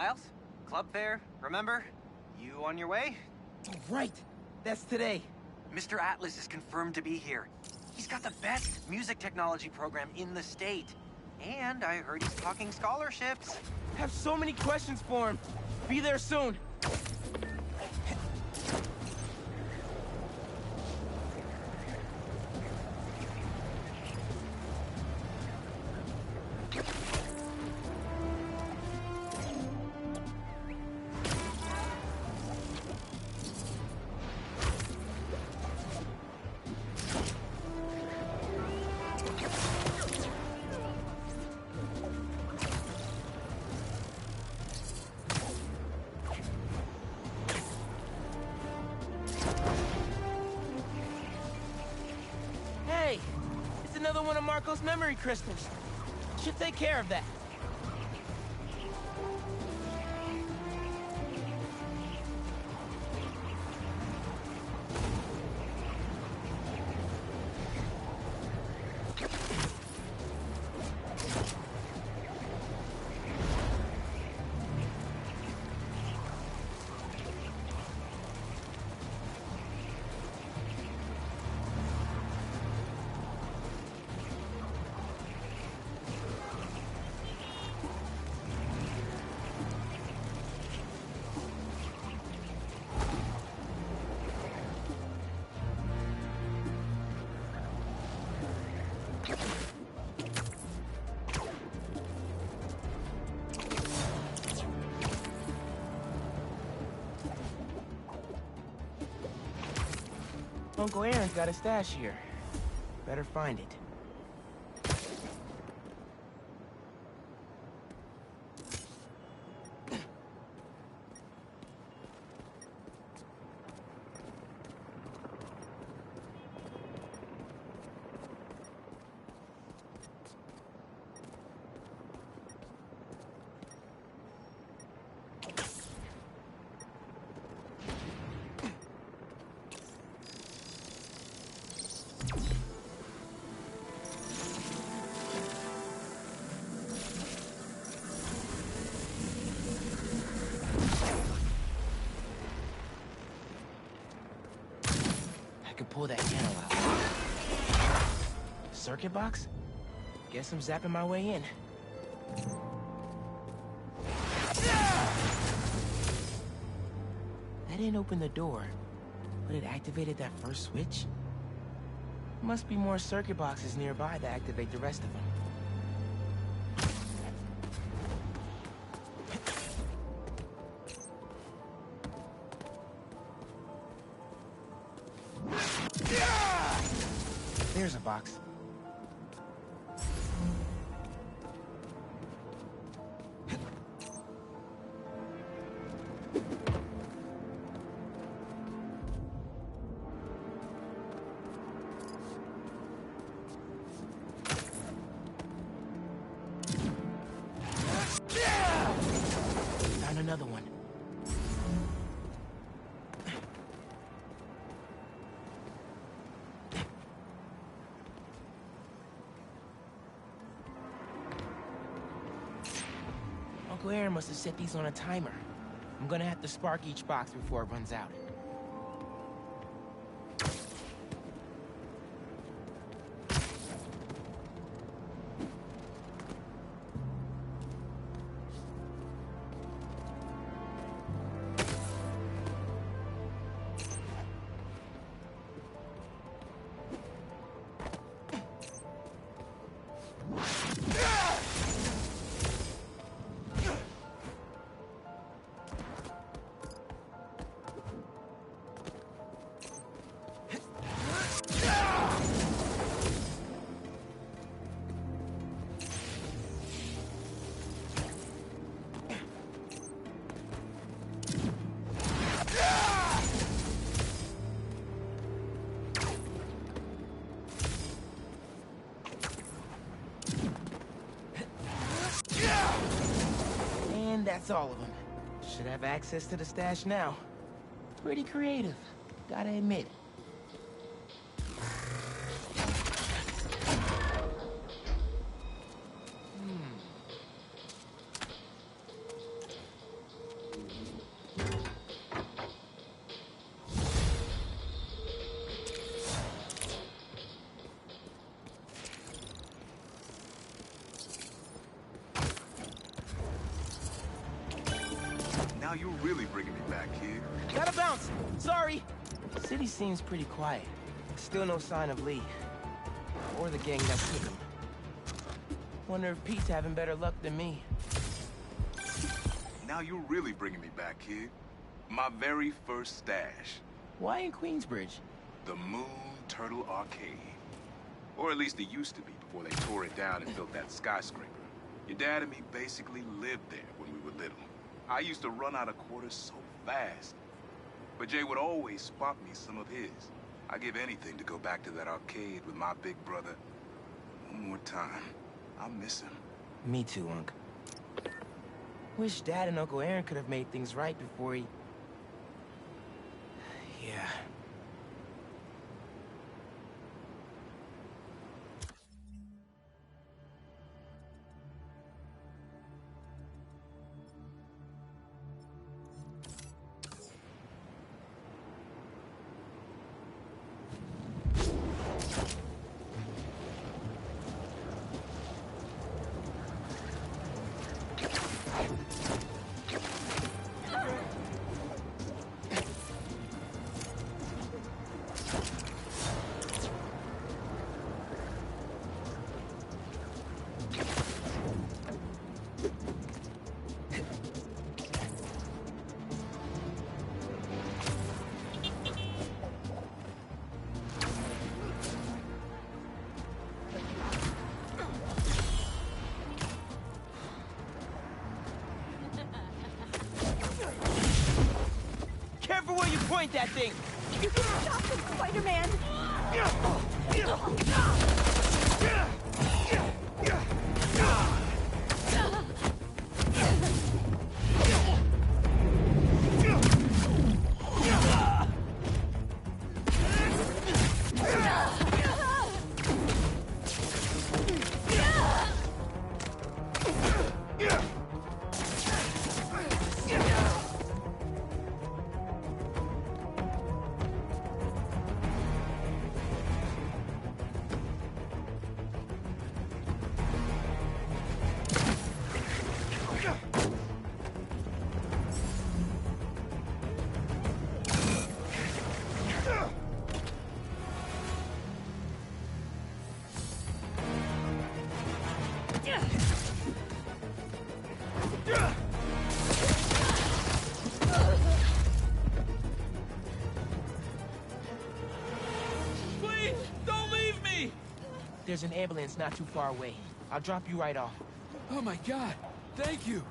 Miles? Club fair, remember? You on your way? Oh, right! That's today. Mr. Atlas is confirmed to be here. He's got the best music technology program in the state. And I heard he's talking scholarships. Have so many questions for him. Be there soon. Hey, it's another one of Marco's memory crystals. Should take care of that. Uncle Aaron's got a stash here. Better find it. I could pull that panel out. Circuit box? Guess I'm zapping my way in. That didn't open the door, but it activated that first switch? Must be more circuit boxes nearby that activate the rest of them. There's a box. Found another one. Uncle Aaron must have set these on a timer. I'm gonna have to spark each box before it runs out. And that's all of them. Should have access to the stash now. Pretty creative, gotta admit. you really bringing me back, kid. Gotta bounce! Sorry! City seems pretty quiet. Still no sign of Lee. Or the gang that took him. Wonder if Pete's having better luck than me. Now you really bringing me back, kid. My very first stash. Why in Queensbridge? The Moon Turtle Arcade. Or at least it used to be before they tore it down and built that skyscraper. Your dad and me basically lived there when we were little. I used to run out of quarters so fast. But Jay would always spot me some of his. I'd give anything to go back to that arcade with my big brother one more time. I miss him. Me too, Unc. Wish Dad and Uncle Aaron could have made things right before he... Yeah. Careful where you point that thing! You can stop him, Spider-Man! Please, don't leave me! There's an ambulance not too far away. I'll drop you right off. Oh my God! Thank you!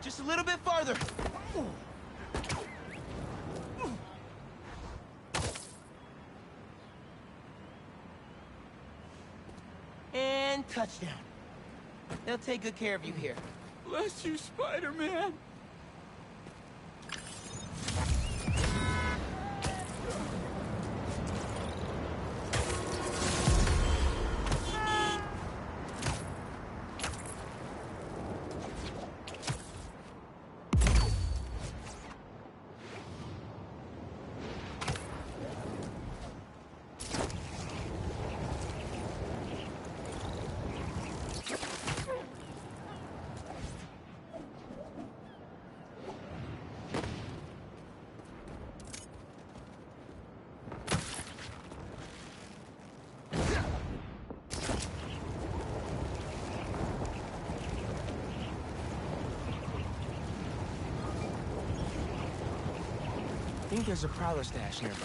Just a little bit farther. And touchdown. They'll take good care of you here. Bless you, Spider-Man! I think there's a Prowler stash nearby.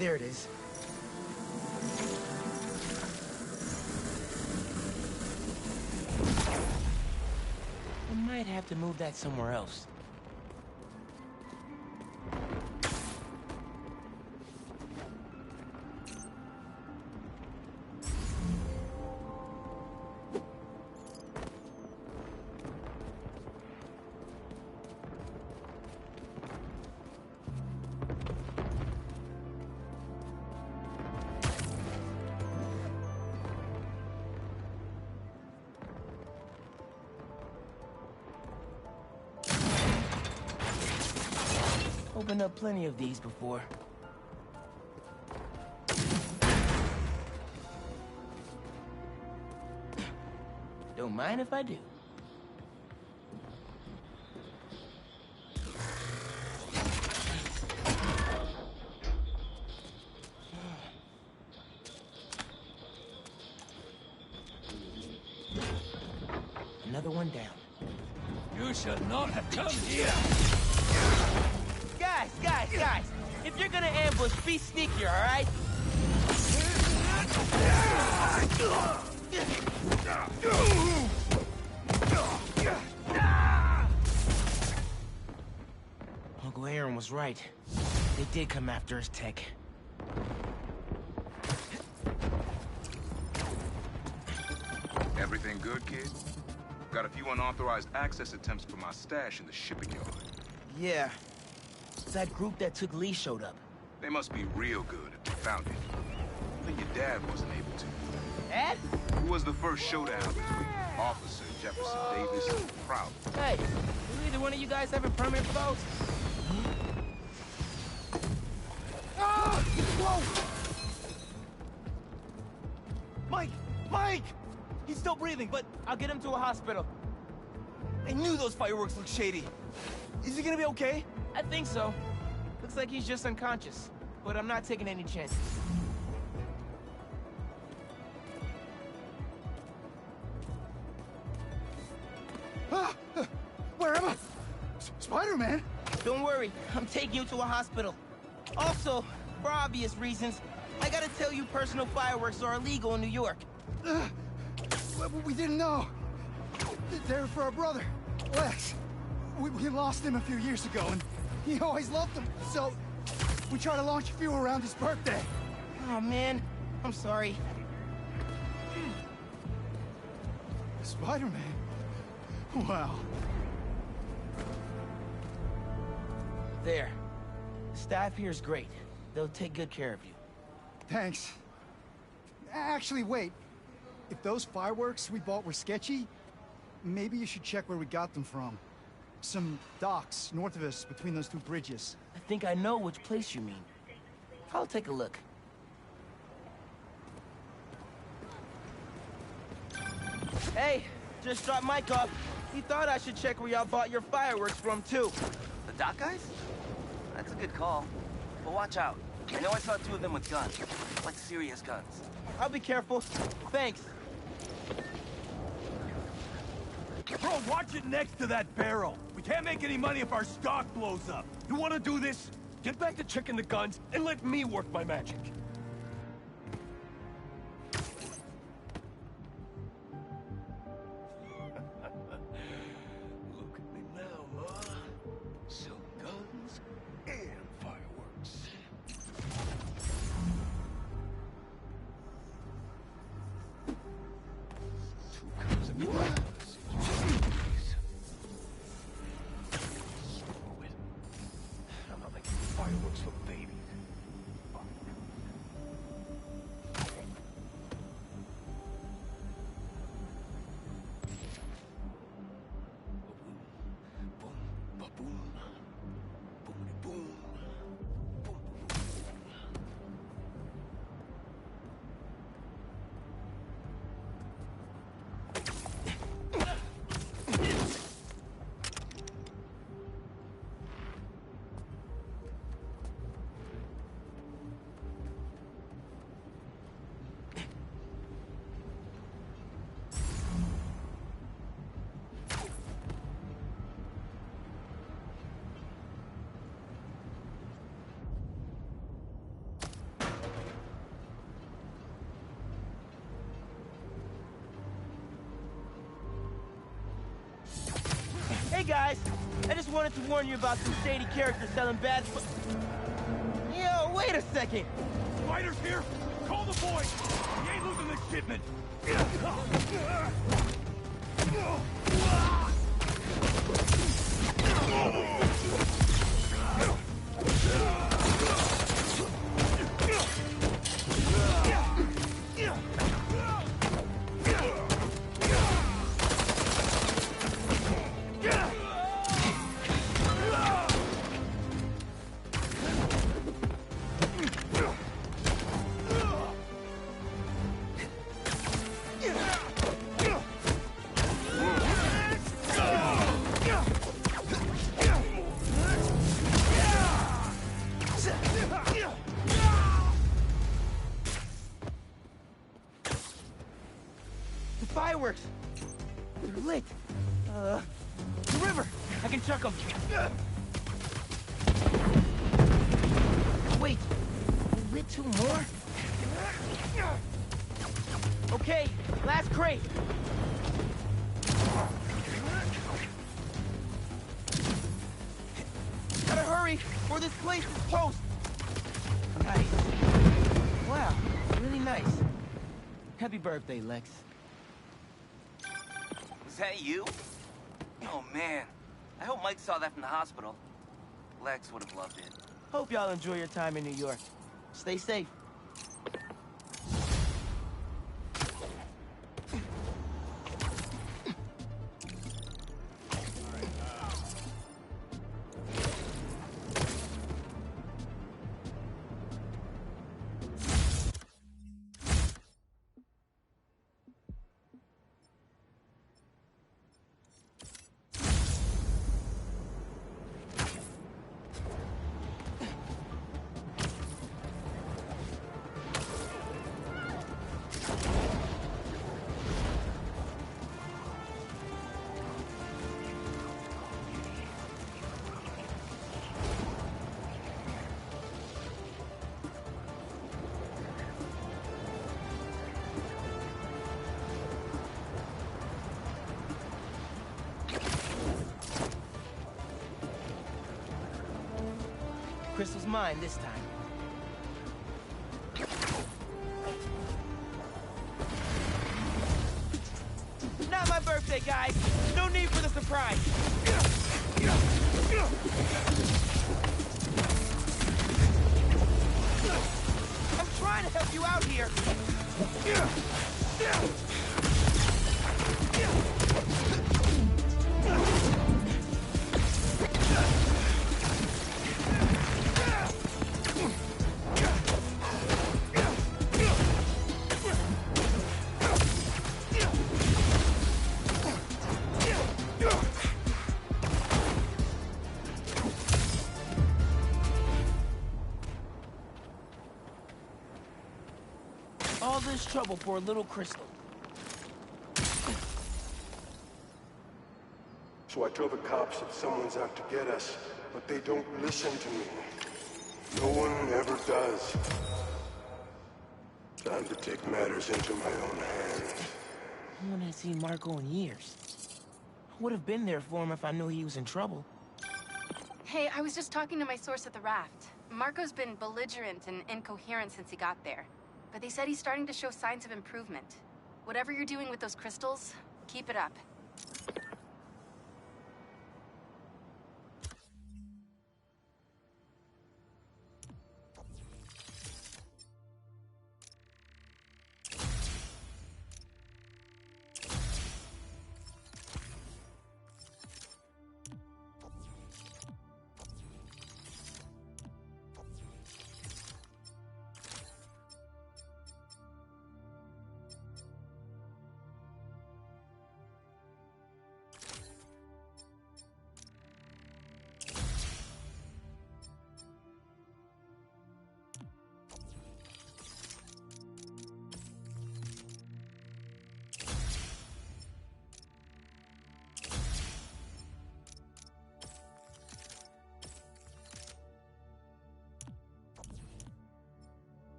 There it is. I might have to move that somewhere else. Opened up plenty of these before. Don't mind if I do. Another one down. You should not have come here. Guys! If you're gonna ambush, be sneakier, all right? Uncle Aaron was right. They did come after his tech. Everything good, kid? Got a few unauthorized access attempts for my stash in the shipping yard. Yeah. That group that took Lee showed up. They must be real good if they found it. I think your dad wasn't able to. Dad? Who was the first showdown between Officer Jefferson Davis and Crowley? Hey, do either one of you guys have a permanent foes? Ah! Whoa! Mike! He's still breathing, but I'll get him to a hospital. I knew those fireworks looked shady. Is he gonna be okay? I think so. Looks like he's just unconscious, but I'm not taking any chances. Where am I? Spider-Man? Don't worry, I'm taking you to a hospital. Also, for obvious reasons, I gotta tell you personal fireworks are illegal in New York. We didn't know. They're for our brother, Lex. We lost him a few years ago, and he always loved them. So, we tried to launch a few around his birthday. Oh man, I'm sorry. Spider-Man? Wow. There. The staff here is great. They'll take good care of you. Thanks. Actually, wait. If those fireworks we bought were sketchy, maybe you should check where we got them from. Some docks north of us between those two bridges. I think I know which place you mean. I'll take a look. Hey, just dropped Mike off. He thought I should check where y'all bought your fireworks from, too. The dock guys? That's a good call. But watch out. I know I saw two of them with guns. Like serious guns. I'll be careful. Thanks. Bro, watch it next to that barrel. We can't make any money if our stock blows up. You want to do this? Get back to checking the guns and let me work my magic. Look at me now, Ma. Selling guns and fireworks. Two kinds of fireworks. I'm not making fireworks for babies. Boom, ba-boom. Boom-de-boom. Boom-boom. Hey guys, I just wanted to warn you about some shady characters selling bad Yo, wait a second! Spider's here! Call the boys! He ain't losing this shipment! They're lit. The river! I can chuck them. Wait, we lit two more? Okay, last crate. Gotta hurry, or this place is toast. Nice. Wow, really nice. Happy birthday, Lex. Was that you? Oh, man. I hope Mike saw that from the hospital. Lex would have loved it. Hope y'all enjoy your time in New York. Stay safe. Crystal's mine this time. Not my birthday, guys! No need for the surprise! I'm trying to help you out here! All this trouble for a little crystal. So I tell the cops that someone's out to get us, but they don't listen to me. No one ever does. Time to take matters into my own hands. I haven't seen Marco in years. I would have been there for him if I knew he was in trouble. Hey, I was just talking to my source at the raft. Marco's been belligerent and incoherent since he got there. But they said he's starting to show signs of improvement. Whatever you're doing with those crystals, keep it up.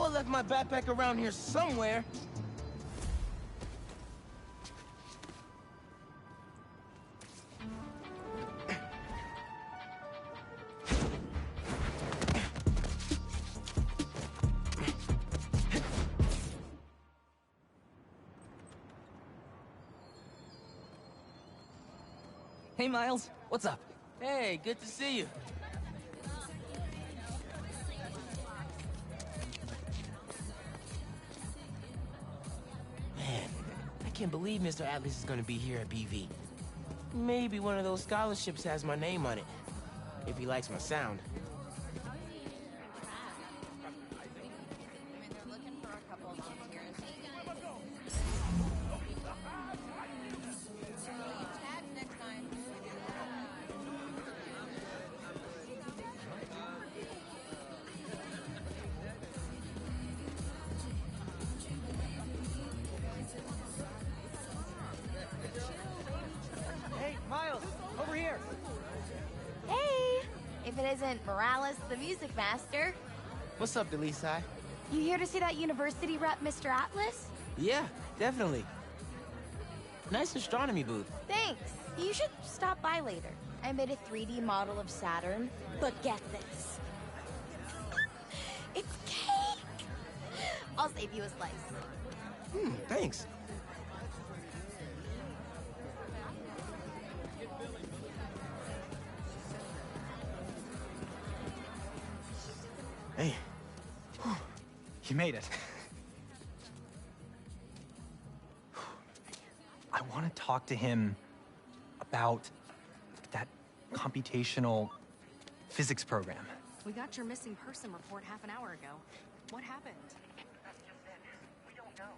I left my backpack around here somewhere. Hey, Miles. What's up? Hey, good to see you. Man, I can't believe Mr. Atlas is gonna be here at BV. Maybe one of those scholarships has my name on it. If he likes my sound. Hey, Miles, over here. Hey! If it isn't Morales, the music master. What's up, Delisai? You here to see that university rep, Mr. Atlas? Yeah, definitely. Nice astronomy booth. Thanks. You should stop by later. I made a 3D model of Saturn, but get this. It's cake! I'll save you a slice. Thanks. Hey. You made it. I want to talk to him about that computational physics program. We got your missing person report half an hour ago. What happened? That's just it. We don't know.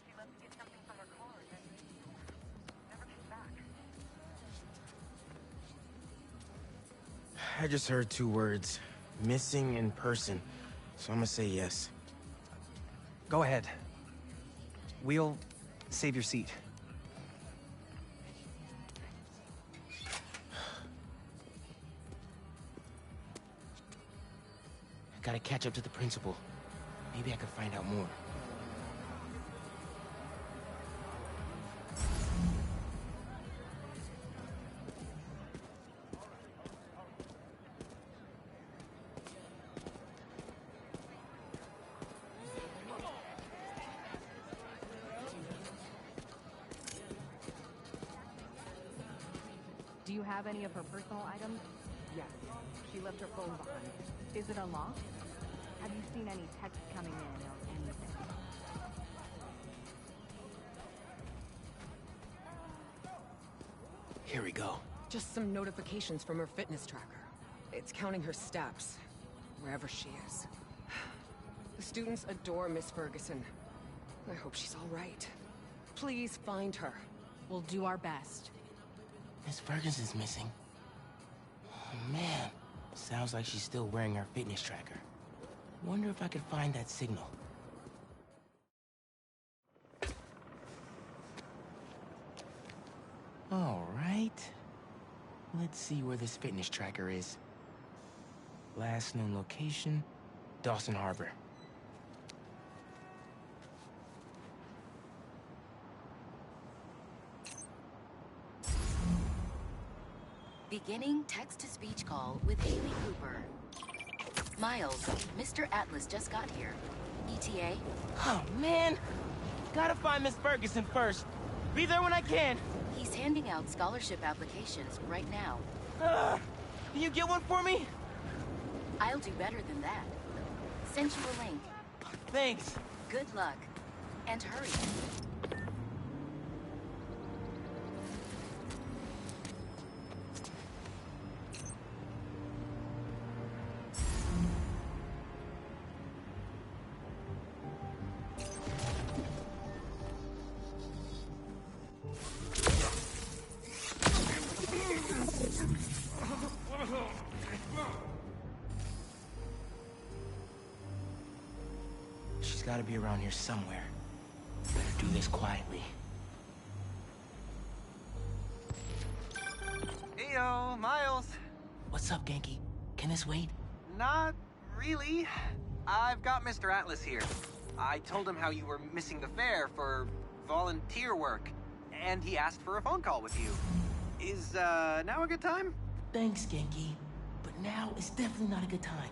She left to get something from her car and then never came back. I just heard 2 words. Missing in person. So I'm gonna say yes. Go ahead. We'll save your seat. Gotta catch up to the principal. Maybe I can find out more. Do you have any of her personal items? Yes. She left her phone behind. Is it unlocked? Have you seen any texts coming in or anything? Here we go. Just some notifications from her fitness tracker. It's counting her steps, wherever she is. The students adore Miss Ferguson. I hope she's all right. Please find her. We'll do our best. Miss Ferguson's missing. Oh, man. Sounds like she's still wearing her fitness tracker. Wonder if I could find that signal. All right. Let's see where this fitness tracker is. Last known location, Dawson Harbor. Beginning text-to-speech call with Haley Cooper. Miles, Mr. Atlas just got here. ETA? Oh, man. Gotta find Miss Ferguson first. Be there when I can. He's handing out scholarship applications right now. Can you get one for me? I'll do better than that. Send you a link. Thanks. Good luck. And hurry. She's gotta be around here somewhere. Better do this quietly. Heyo, Miles. What's up, Genki? Can this wait? Not really. I've got Mr. Atlas here. I told him how you were missing the fair for volunteer work, and he asked for a phone call with you. Is, now a good time? Thanks, Genki. But now is definitely not a good time.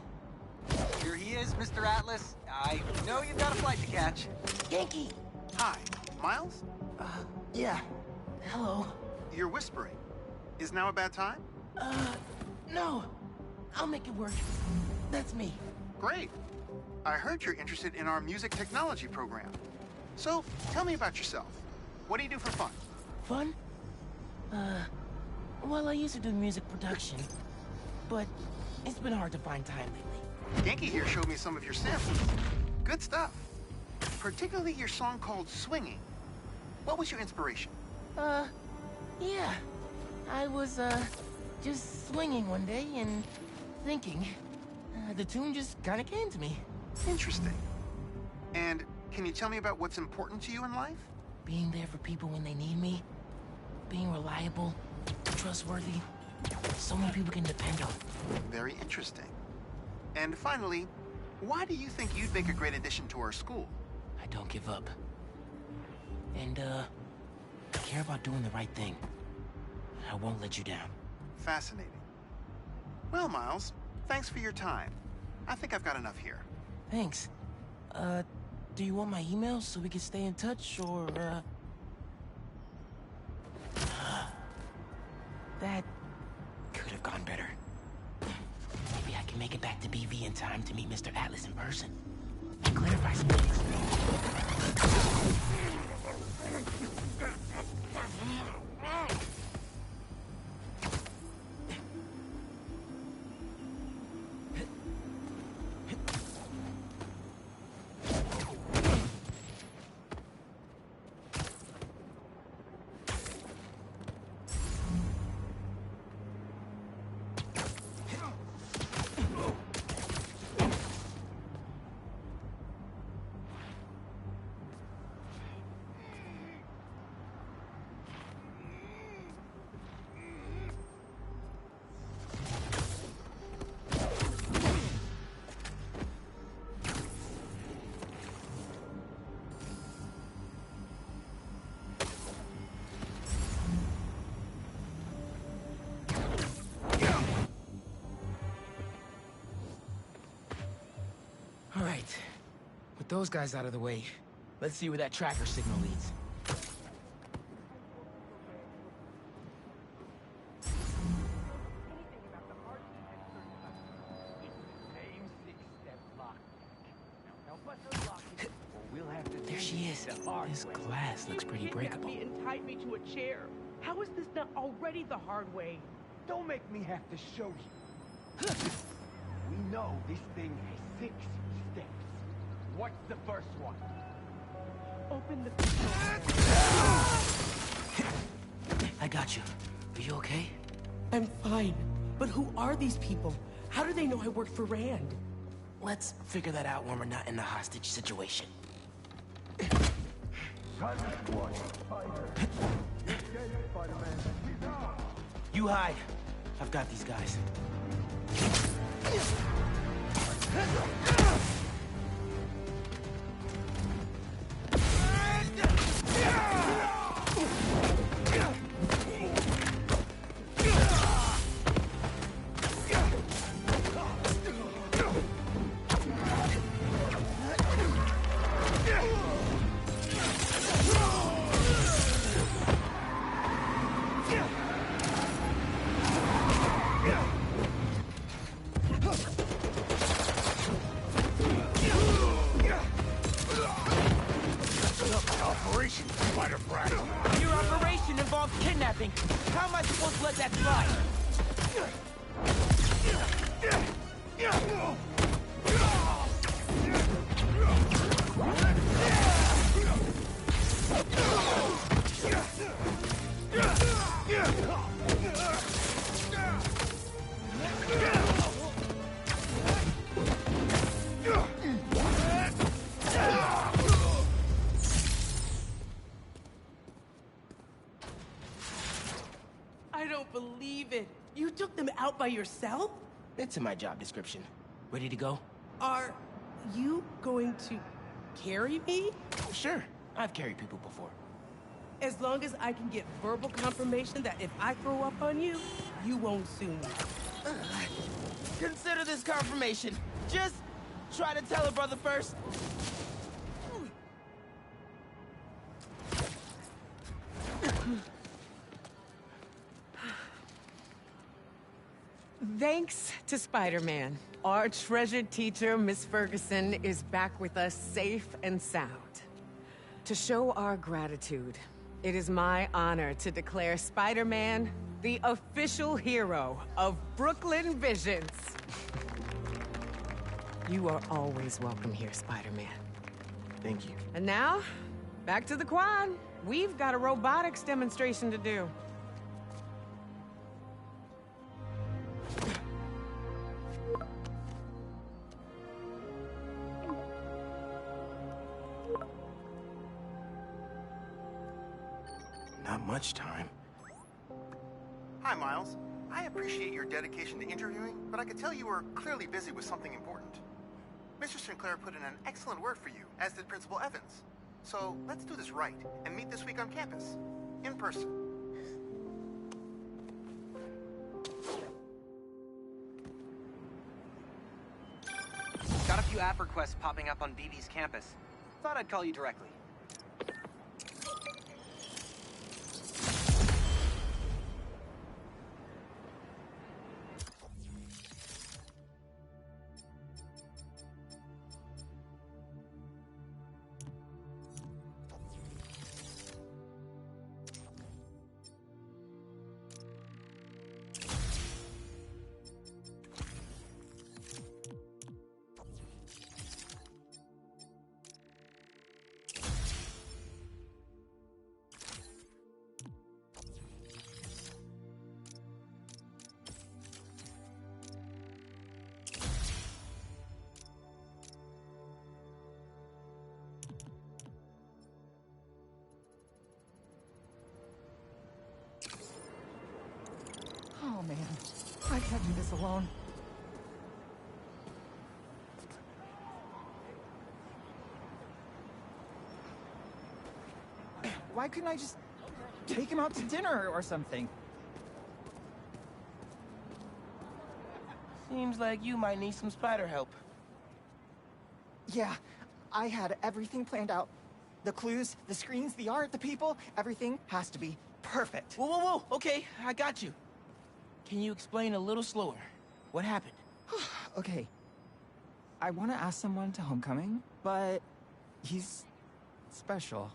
Here he is, Mr. Atlas. I know you've got a flight to catch. Genki! Hi, Miles? Yeah. Hello. You're whispering. Is now a bad time? No. I'll make it work. That's me. Great. I heard you're interested in our music technology program. So, tell me about yourself. What do you do for fun? Fun? Well, I used to do music production, but it's been hard to find time lately. Genki here showed me some of your samples. Good stuff. Particularly your song called Swinging. What was your inspiration? Yeah. I was, just swinging one day and thinking. The tune just kind of came to me. Interesting. And can you tell me about what's important to you in life? Being there for people when they need me. Being reliable, trustworthy. Someone people can depend on. Very interesting. And finally, why do you think you'd make a great addition to our school? I don't give up. And, I care about doing the right thing. I won't let you down. Fascinating. Well, Miles, thanks for your time. I think I've got enough here. Thanks. Do you want my email so we can stay in touch, or, That could have gone better. Maybe I can make it back to BV in time to meet Mr. Atlas in person. And clarify some things. Alright. With those guys out of the way, let's see where that tracker signal leads. There she is. This glass looks pretty breakable. Me and tied me to a chair. How is this not already the hard way? Don't make me have to show you. We know this thing has 6 steps. What's the first one? Open the... I got you. Are you okay? I'm fine. But who are these people? How do they know I work for Rand? Let's figure that out when we're not in the hostage situation. You hide. I've got these guys. Your operation involves kidnapping. How am I supposed to let that slide? I don't believe it. You took them out by yourself? It's in my job description. Ready to go? Are you going to carry me? Sure. I've carried people before. As long as I can get verbal confirmation that if I throw up on you, you won't sue me. Consider this confirmation. Just try to tell a brother first. Thanks to Spider-Man, our treasured teacher, Miss Ferguson, is back with us safe and sound. To show our gratitude, it is my honor to declare Spider-Man the official hero of Brooklyn Visions. You are always welcome here, Spider-Man. Thank you. And now, back to the quad. We've got a robotics demonstration to do. Not much time. Hi, Miles. I appreciate your dedication to interviewing, but I could tell you were clearly busy with something important. Mr. Sinclair put in an excellent word for you, as did Principal Evans. So let's do this right and meet this week on campus, in person. Got a few app requests popping up on BB's campus. Thought I'd call you directly. Oh man, I can't do this alone. Why couldn't I just take him out to dinner or something? Seems like you might need some spider help. Yeah, I had everything planned out. The clues, the screens, the art, the people, everything has to be perfect. Whoa, whoa, whoa! Okay, I got you. Can you explain a little slower? What happened? Okay. I want to ask someone to homecoming, but he's special.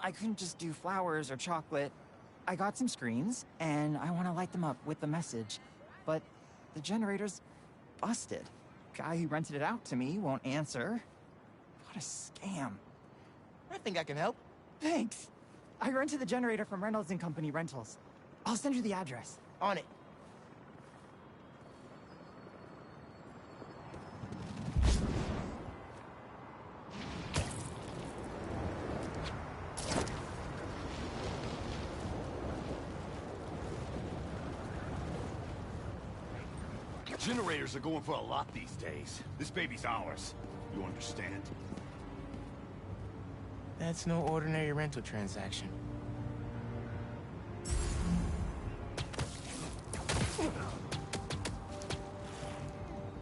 I couldn't just do flowers or chocolate. I got some screens, and I want to light them up with the message. But the generator's busted. Guy who rented it out to me won't answer. What a scam. I think I can help. Thanks. I rented the generator from Reynolds and Company Rentals. I'll send you the address. On it. Generators are going for a lot these days. This baby's ours. You understand? That's no ordinary rental transaction.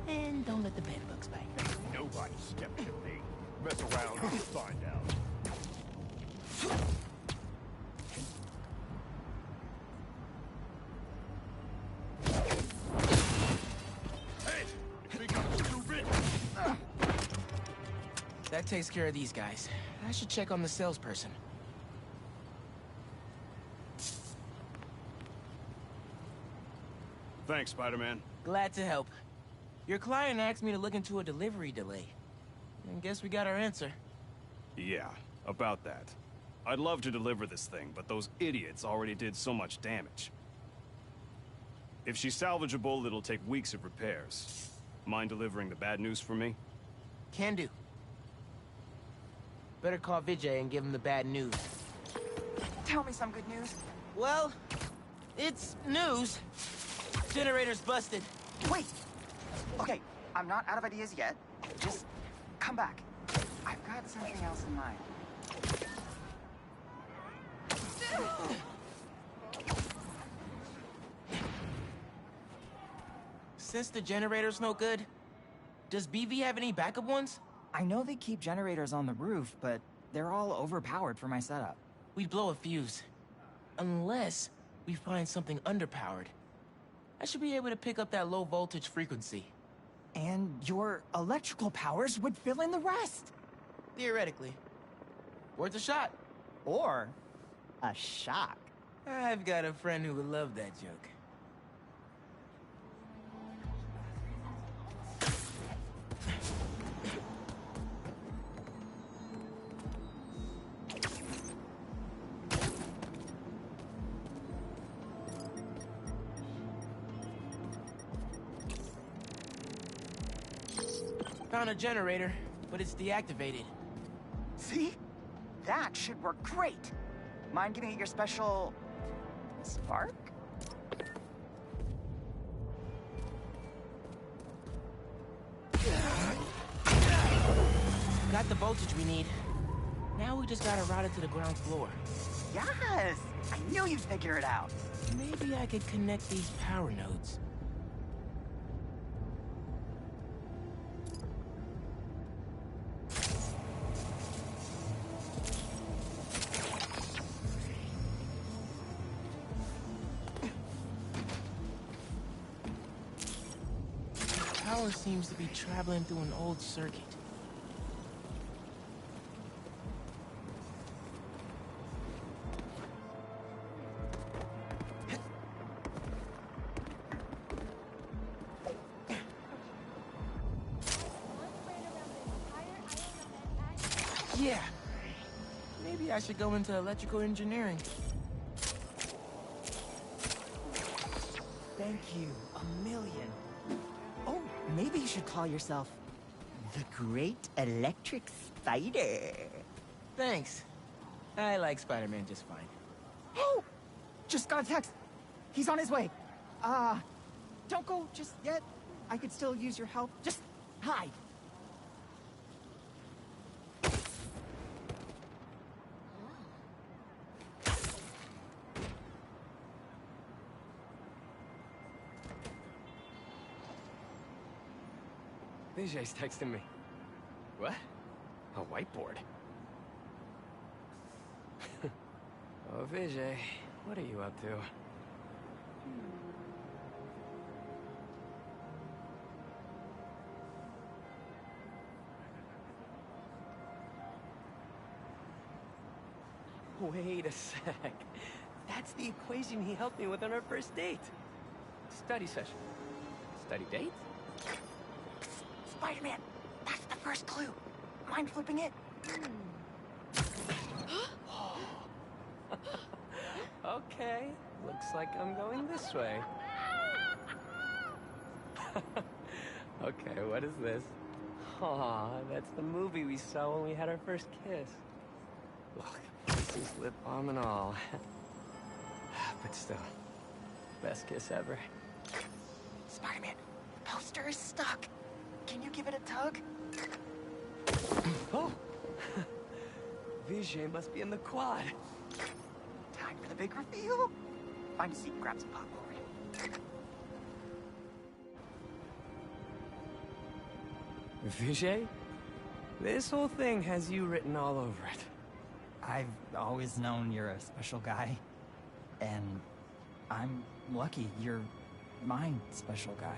And don't let the bedbugs bite. Nobody stepped to me. Mess around, you'll find out. That takes care of these guys. I should check on the salesperson. Thanks, Spider-Man. Glad to help. Your client asked me to look into a delivery delay. I guess we got our answer. Yeah, about that. I'd love to deliver this thing, but those idiots already did so much damage. If she's salvageable, it'll take weeks of repairs. Mind delivering the bad news for me? Can do. Better call Vijay and give him the bad news. Tell me some good news. Well, it's news. Generator's busted. Wait! Okay, I'm not out of ideas yet. Just come back. I've got something else in mind. Since the generator's no good, does BV have any backup ones? I know they keep generators on the roof, but they're all overpowered for my setup. We'd blow a fuse. Unless we find something underpowered. I should be able to pick up that low voltage frequency. And your electrical powers would fill in the rest. Theoretically. Worth a shot. Or a shock. I've got a friend who would love that joke. Found a generator, but it's deactivated. See? That should work great. Mind giving it your special... spark? Got the voltage we need. Now we just gotta route it to the ground floor. Yes! I knew you'd figure it out. Maybe I could connect these power nodes. Power seems to be traveling through an old circuit. Yeah. Maybe I should go into electrical engineering. Thank you a million. Oh, maybe you should call yourself the Great Electric Spider. Thanks. I like Spider-Man just fine. Oh! Just got a text. He's on his way. Don't go just yet. I could still use your help. Just hide. Vijay's texting me. What? A whiteboard? Oh, Vijay, what are you up to? Wait a sec. That's the equation he helped me with on our first date. Study session. Study date? Spider-Man, that's the first clue. Mind flipping it? Okay, looks like I'm going this way. Okay, what is this? Aw, that's the movie we saw when we had our first kiss. Look, this is lip balm and all. But still, best kiss ever. Spider-Man, the poster is stuck. Can you give it a tug? Oh! Vijay must be in the quad. Time for the big reveal. Find a seat and grab some popcorn. Vijay? This whole thing has you written all over it. I've always known you're a special guy. And I'm lucky you're my special guy.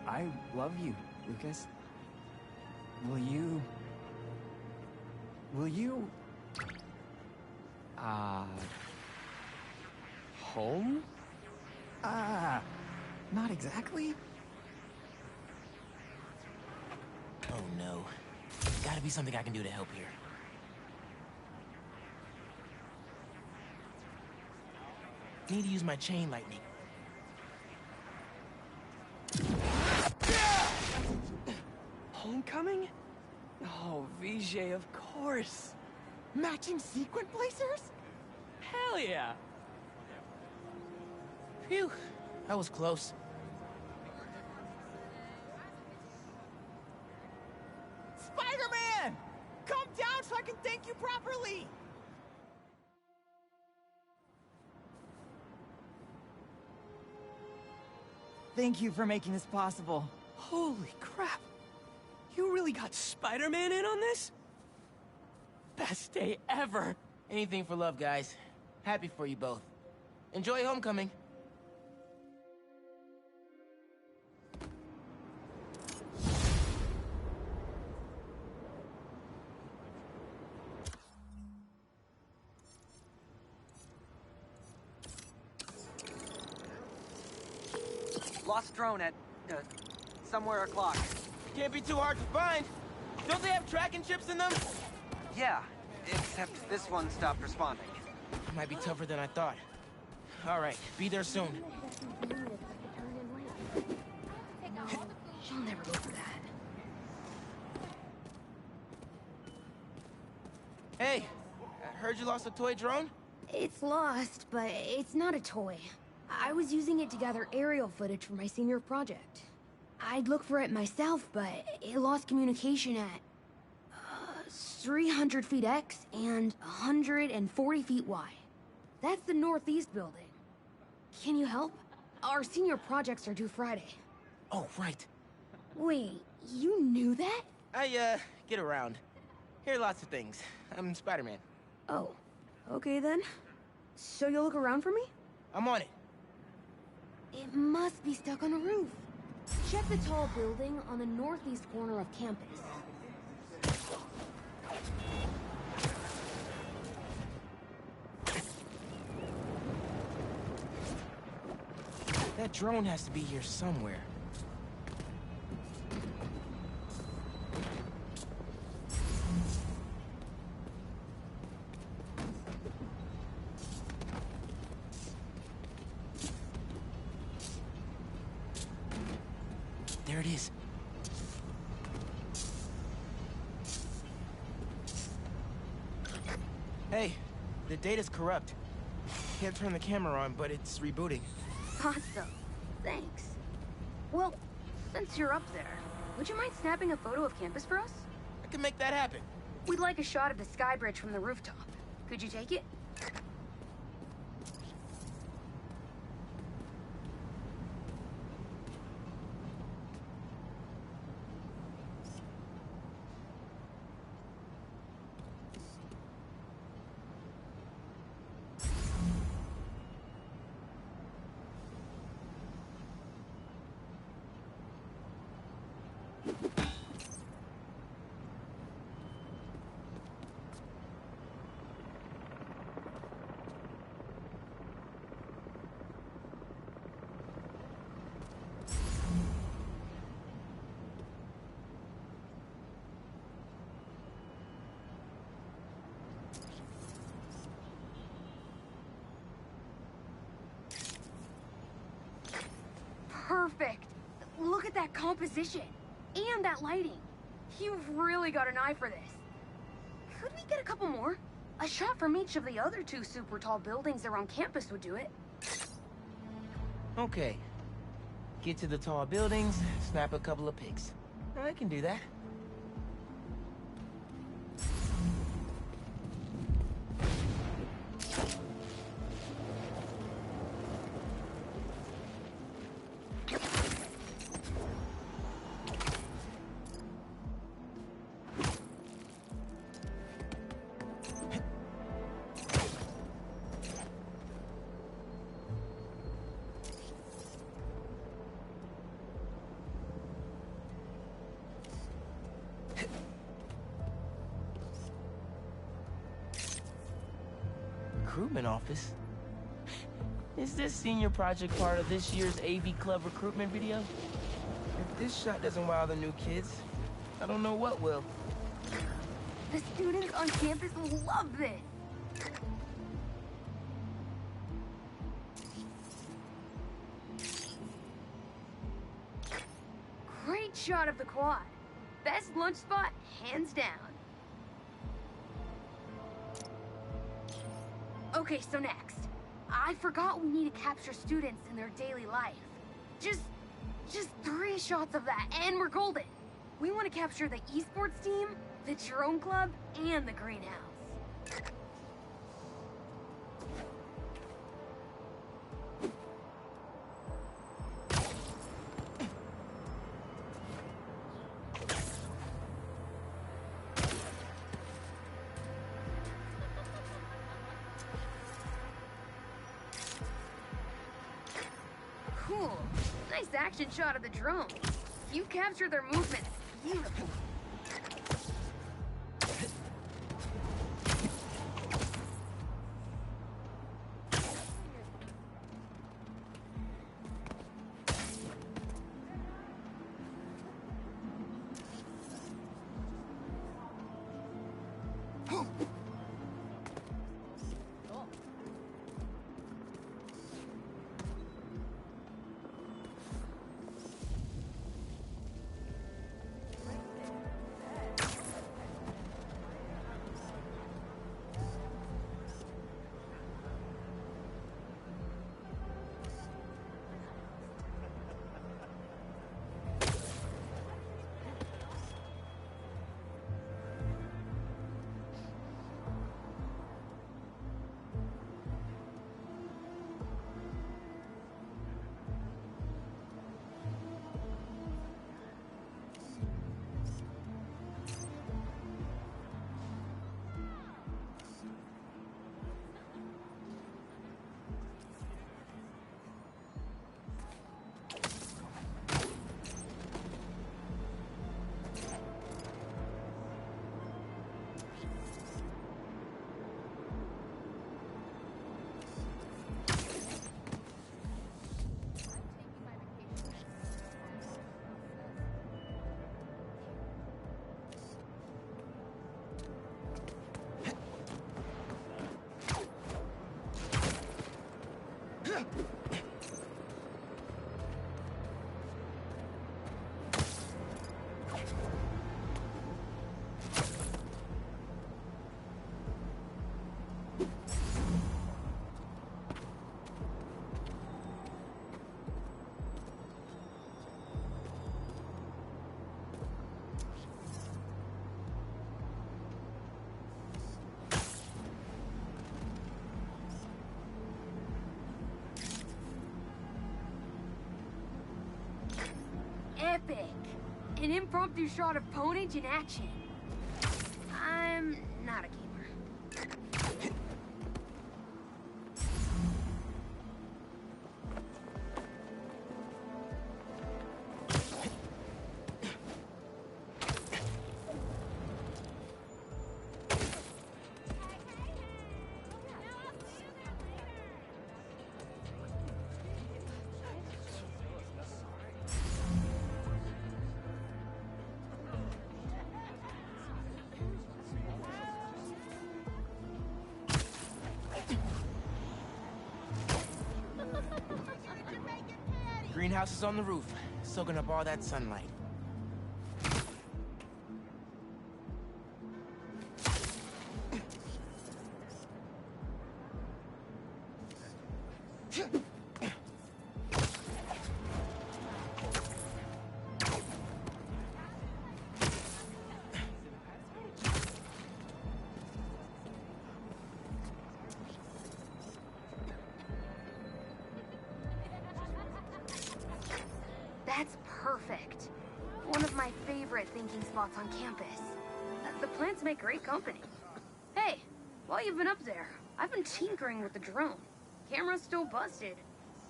I love you, Lucas. Will you... Home? Not exactly. Oh no. Gotta be something I can do to help here. Need to use my chain lightning. Homecoming? Oh, Vijay, of course. Matching sequin placers? Hell yeah. Phew, that was close. Spider-Man! Come down so I can thank you properly! Thank you for making this possible. Holy crap. You really got Spider-Man in on this? Best day ever. Anything for love, guys. Happy for you both. Enjoy homecoming. Lost drone at, somewhere o'clock. Can't be too hard to find. Don't they have tracking chips in them? Yeah, except this one stopped responding. Might be tougher than I thought. All right, be there soon. She'll never go for that. Hey, I heard you lost a toy drone? It's lost, but it's not a toy. I was using it to gather aerial footage for my senior project. I'd look for it myself, but it lost communication at 300 feet X and 140 feet Y. That's the northeast building. Can you help? Our senior projects are due Friday. Oh, right. Wait, you knew that? I, get around. Hear lots of things. I'm Spider-Man. Oh, okay then. So you'll look around for me? I'm on it. It must be stuck on a roof. Check the tall building on the northeast corner of campus. That drone has to be here somewhere. There it is. Hey, the data's corrupt. Can't turn the camera on, but it's rebooting. Awesome. Thanks. Well, since you're up there, would you mind snapping a photo of campus for us? I can make that happen. We'd like a shot of the sky bridge from the rooftop. Could you take it? Perfect. Look at that composition. And that lighting. You've really got an eye for this. Could we get a couple more? A shot from each of the other two super tall buildings around campus would do it. Okay. Get to the tall buildings, snap a couple of pics. I can do that. Recruitment office? Is this senior project part of this year's AV Club recruitment video? If this shot doesn't wow the new kids, I don't know what will. The students on campus will love this. Great shot of the quad. Best lunch spot, hands down. Okay, so next. I forgot we need to capture students in their daily life. Just 3 shots of that, and we're golden. We want to capture the esports team, the drone club, and the greenhouse. Cool. Nice action shot of the drone. You captured their movements. Beautiful. epic. An impromptu shot of Ponage in action. I'm not a gamer. Greenhouse is on the roof, soaking up all that sunlight. That's perfect. One of my favorite thinking spots on campus. The plants make great company. Hey, while you've been up there, I've been tinkering with the drone. Camera's still busted,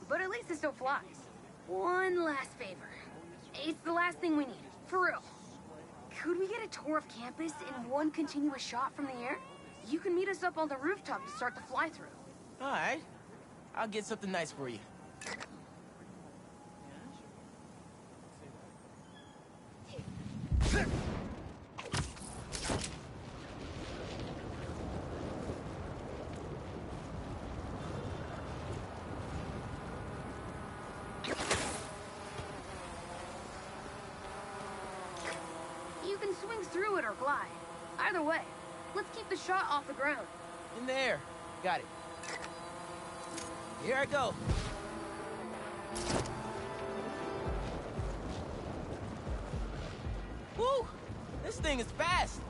but at least it still flies. One last favor. It's the last thing we need, for real. Could we get a tour of campus in one continuous shot from the air? You can meet us up on the rooftop to start the fly-through. All right. I'll get something nice for you. You can swing through it or glide. Either way, let's keep the shot off the ground. In the air. Got it. Here I go. Woo! This thing is fast.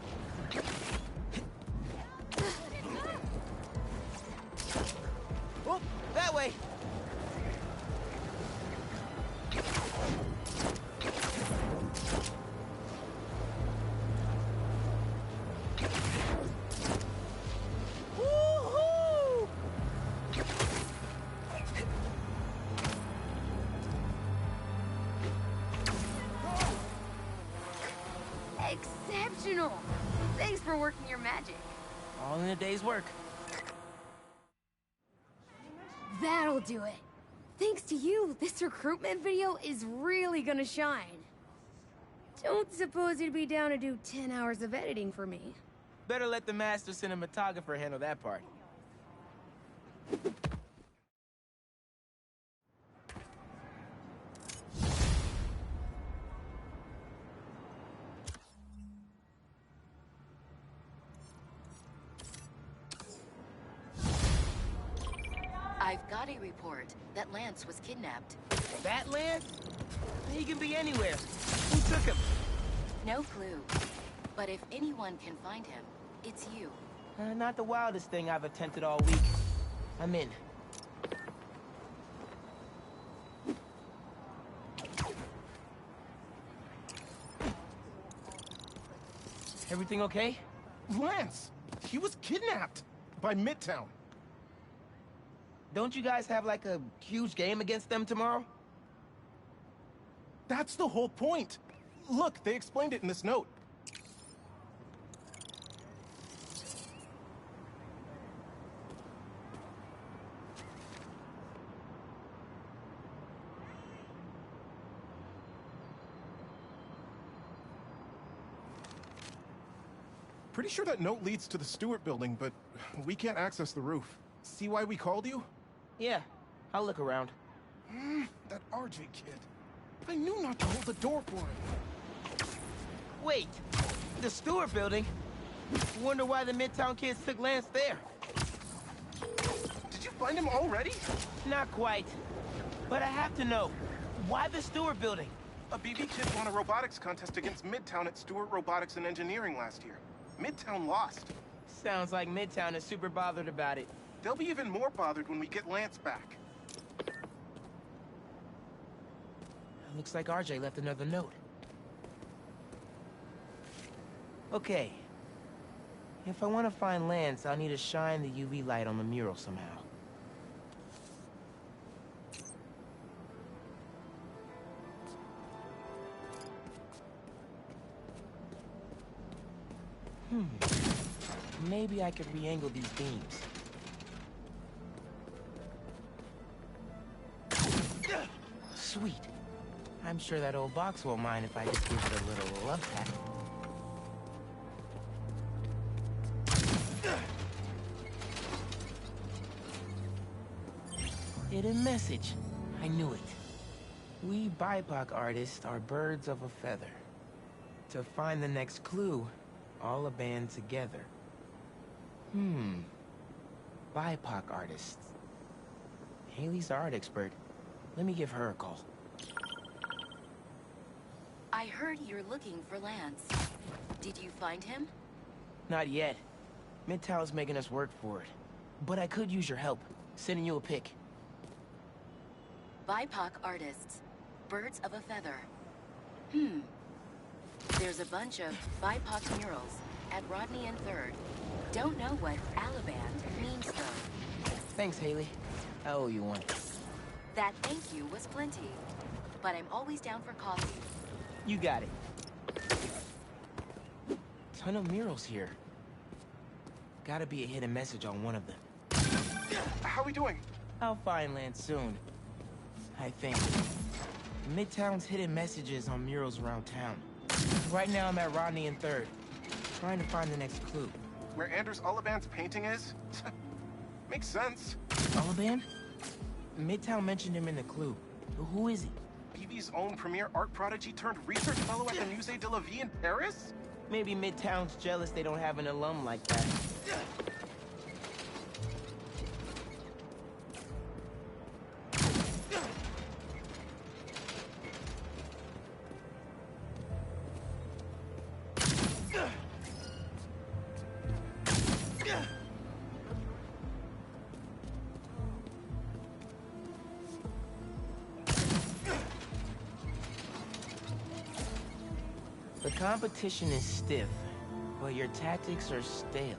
Whoop! That way. Woo-hoo! Exceptional! Thanks for working your magic. All in a day's work. That'll do it. Thanks to you, this recruitment video is really gonna shine. Don't suppose you'd be down to do 10 hours of editing for me. Better let the master cinematographer handle that part. I've got a report that Lance was kidnapped. That Lance? He can be anywhere. Who took him? No clue. But if anyone can find him, it's you. Not the wildest thing I've attempted all week. I'm in. Everything okay? Lance! He was kidnapped! By Midtown. Don't you guys have like a huge game against them tomorrow? That's the whole point. Look, they explained it in this note. Pretty sure that note leads to the Stewart building, but we can't access the roof. See why we called you? Yeah, I'll look around. That RJ kid. I knew not to hold the door for him. Wait, the Stewart building? Wonder why the Midtown kids took Lance there. Did you find him already? Not quite. But I have to know, why the Stewart building? A BB kid won a robotics contest against Midtown at Stewart Robotics and Engineering last year. Midtown lost. Sounds like Midtown is super bothered about it. They'll be even more bothered when we get Lance back. Looks like RJ left another note. Okay. If I want to find Lance, I'll need to shine the UV light on the mural somehow. Maybe I could re-angle these beams. Sweet. I'm sure that old box won't mind if I just give it a little love pat. Hidden message. I knew it. We BIPOC artists are birds of a feather. To find the next clue, all a band together. BIPOC artists. Haley's the art expert. Let me give her a call. I heard you're looking for Lance. Did you find him? Not yet. Midtown's making us work for it. But I could use your help. Sending you a pic. BIPOC artists. Birds of a feather. There's a bunch of BIPOC murals at Rodney and 3rd. Don't know what Alaband means, though. Thanks, Haley. I owe you one. That thank you was plenty. But I'm always down for coffee. You got it. Ton of murals here. Gotta be a hidden message on one of them. How are we doing? I'll find Lance soon. I think. Midtown's hidden messages on murals around town. Right now I'm at Rodney and 3rd, trying to find the next clue. Where Anders Olaband's painting is? Makes sense. Olaband? Midtown mentioned him in the clue. Who is he? BV's own premier art prodigy turned research fellow at the Musée de la Vie in Paris? Maybe Midtown's jealous they don't have an alum like that. The competition is stiff, but your tactics are stale.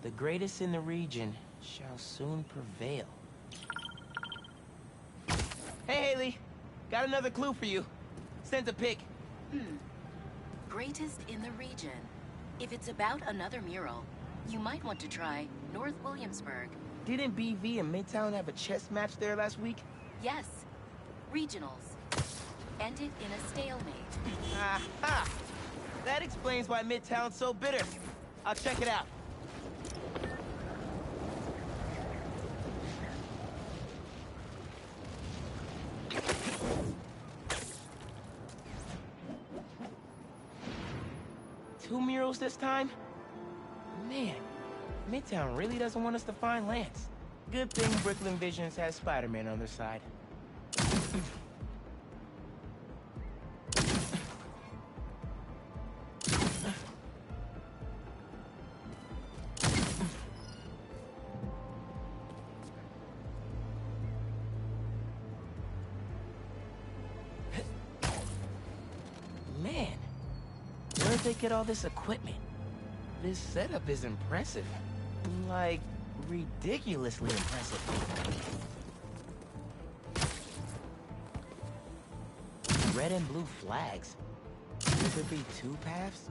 The greatest in the region shall soon prevail. Hey, Haley! Got another clue for you. Sent a pic. Greatest in the region. If it's about another mural, you might want to try North Williamsburg. Didn't BV and Midtown have a chess match there last week? Yes. Regionals. Ended in a stalemate. Aha! That explains why Midtown's so bitter. I'll check it out. Two murals this time? Man, Midtown really doesn't want us to find Lance. Good thing Brooklyn Visions has Spider-Man on their side. Man, where'd they get all this equipment? This setup is impressive. Like, ridiculously impressive. Red and blue flags. Could there be two paths?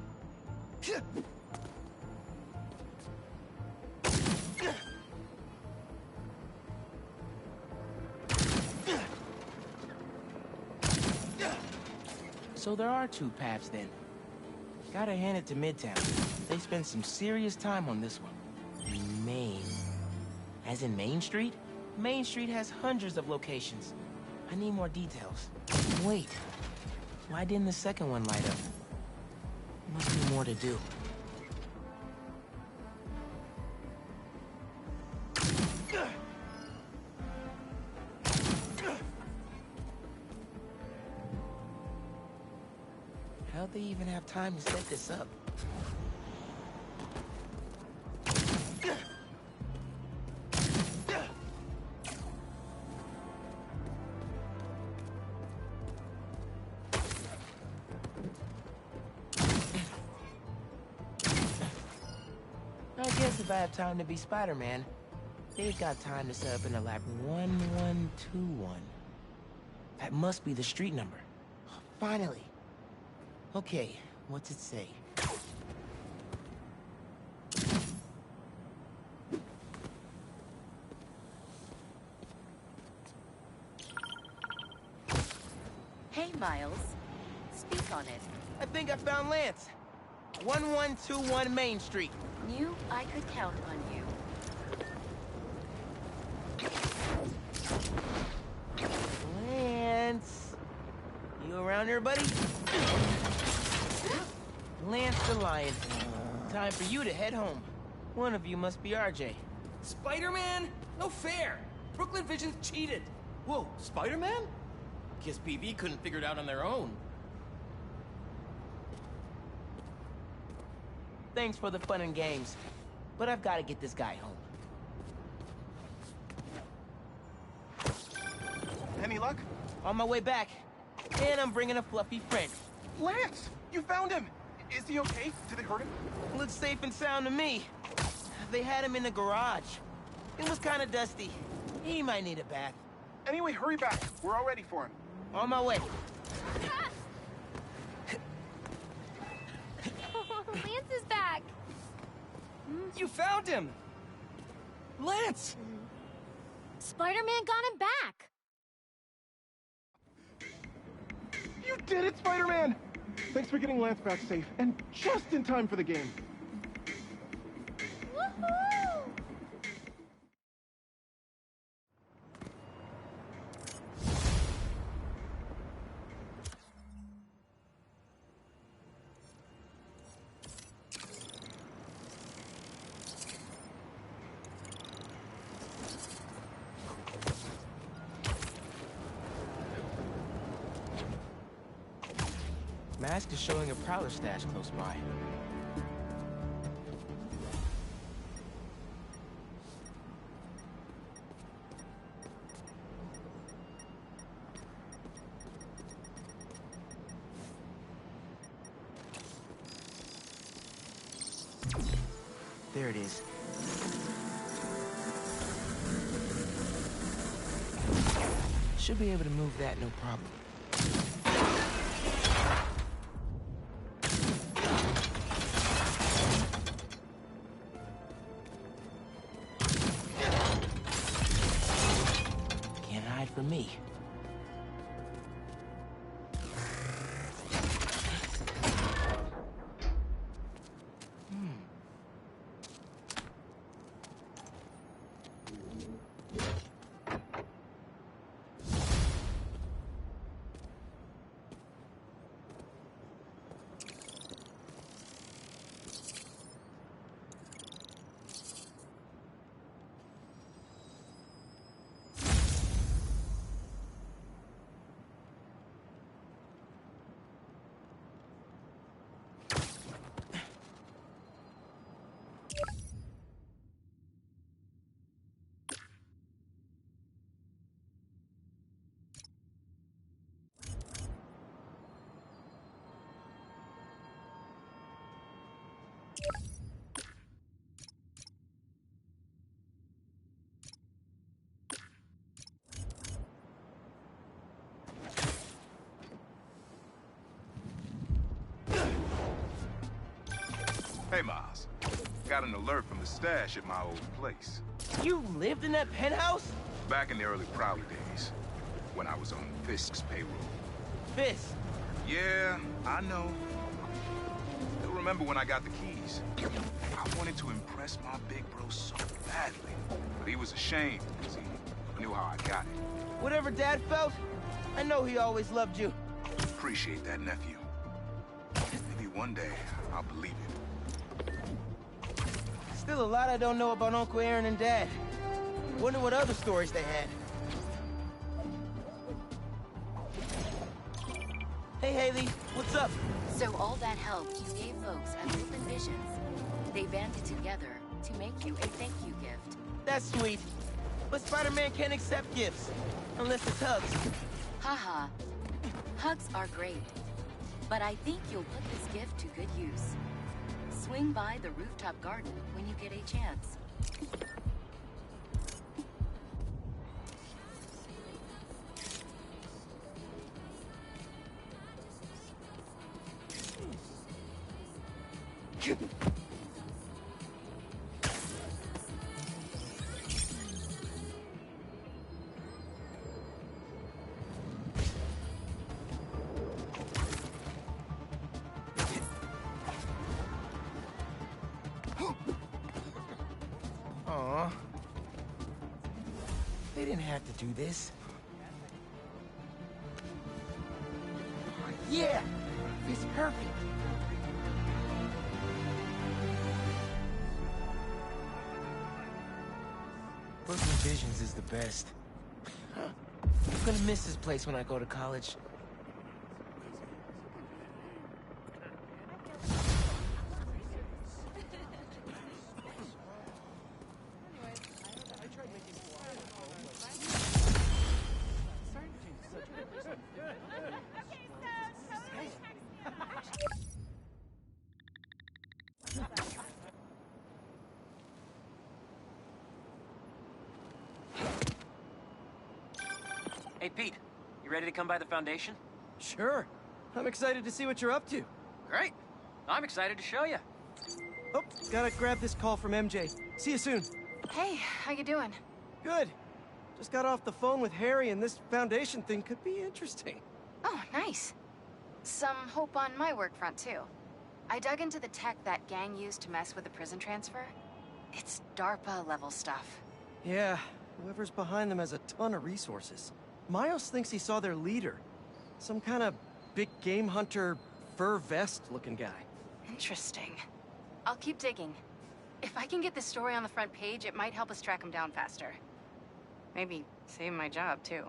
So there are two paths then. Gotta hand it to Midtown. They spent some serious time on this one. Main. As in Main Street? Main Street has hundreds of locations. I need more details. Wait. Why didn't the second one light up? Must be more to do. How'd they even have time to set this up? guess if I have time to be Spider-Man, they've got time to set up in a lab 1121. That must be the street number. Finally. Okay, what's it say? Hey, Miles. Speak on it. I think I found Lance. 1121 Main Street. Knew I could count on you. Lance. You around here, buddy? Lance the Lion. Time for you to head home. One of you must be RJ. Spider-Man? No fair! Brooklyn Vision's cheated! Whoa, Spider-Man? Guess PV couldn't figure it out on their own. Thanks for the fun and games, but I've got to get this guy home. Any luck? On my way back. And I'm bringing a fluffy friend. Lance! You found him! Is he okay? Did they hurt him? Looks safe and sound to me. They had him in the garage. It was kind of dusty. He might need a bath. Anyway, hurry back. We're all ready for him. On my way. Lance is back. You found him! Lance! Spider-Man got him back. You did it, Spider-Man! Thanks for getting Lance back safe, and just in time for the game. Woohoo! Mask is showing a Prowler stash close by. There it is. Should be able to move that, no problem. Can't hide from me. Hey, Miles. Got an alert from the stash at my old place. You lived in that penthouse? Back in the early Prowler days, when I was on Fisk's payroll. Fisk? Yeah, I know. Still remember when I got the keys. I wanted to impress my big bro so badly, but he was ashamed because he knew how I got it. Whatever Dad felt, I know he always loved you. Appreciate that, nephew. Maybe one day I'll believe it. Still a lot I don't know about Uncle Aaron and Dad. Wonder what other stories they had. Hey, Haley, what's up? So all that help you gave folks at Open Visions, they banded together to make you a thank you gift. That's sweet. But Spider-Man can't accept gifts. Unless it's hugs. Haha. Hugs are great. But I think you'll put this gift to good use. Swing by the rooftop garden when you get a chance. Aw. They didn't have to do this. Oh, yeah! It's perfect! Brooklyn Visions is the best. I'm gonna miss this place when I go to college. Hey, Pete. You ready to come by the Foundation? Sure. I'm excited to see what you're up to. Great. I'm excited to show you. Oh, gotta grab this call from MJ. See you soon. Hey, how you doing? Good. Just got off the phone with Harry, and this Foundation thing could be interesting. Oh, nice. Some hope on my work front, too. I dug into the tech that gang used to mess with the prison transfer. It's DARPA-level stuff. Yeah, whoever's behind them has a ton of resources. Miles thinks he saw their leader. Some kind of big game hunter, fur vest-looking guy. Interesting. I'll keep digging. If I can get this story on the front page, it might help us track him down faster. Maybe save my job, too.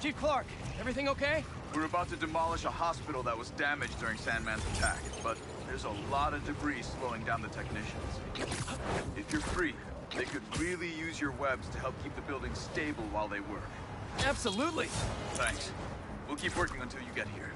Chief Clark, everything okay? We're about to demolish a hospital that was damaged during Sandman's attack, but there's a lot of debris slowing down the technicians. If you're free, they could really use your webs to help keep the building stable while they work. Absolutely. Thanks. We'll keep working until you get here.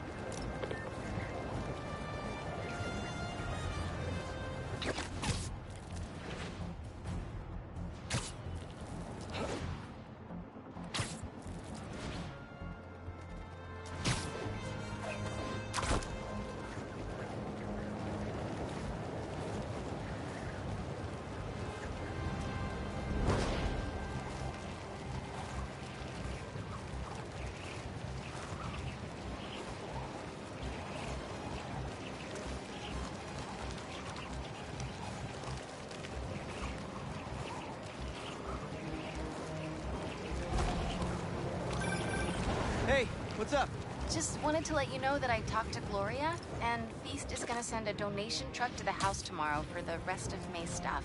Hey, what's up? Just wanted to let you know that I talked to Gloria, and Feast is gonna send a donation truck to the house tomorrow for the rest of May's stuff.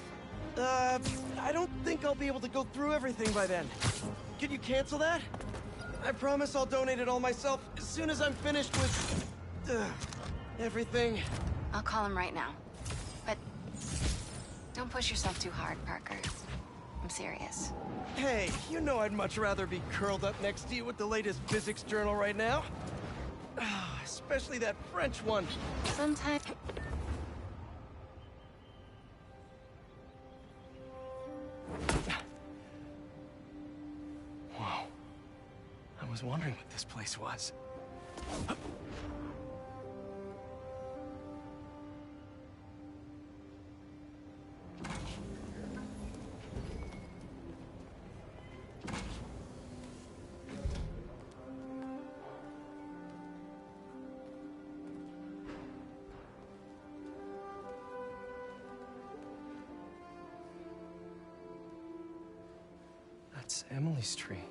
I don't think I'll be able to go through everything by then. Could you cancel that? I promise I'll donate it all myself as soon as I'm finished with... everything. I'll call him right now. But don't push yourself too hard, Parker. I'm serious. Hey, you know I'd much rather be curled up next to you with the latest physics journal right now. Especially that French one. Sometimes... Whoa. I was wondering what this place was. That's Emily's tree.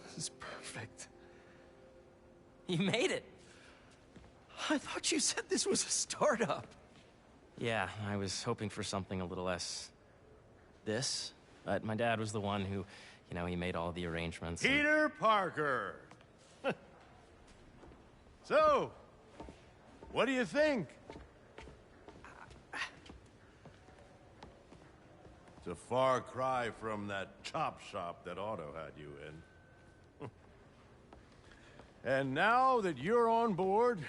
This is perfect. You made it. I thought you said this was a startup. Yeah, I was hoping for something a little less... this. But my dad was the one who, you know, he made all the arrangements. Peter Parker! So, what do you think? It's a far cry from that chop shop that Otto had you in. And now that you're on board,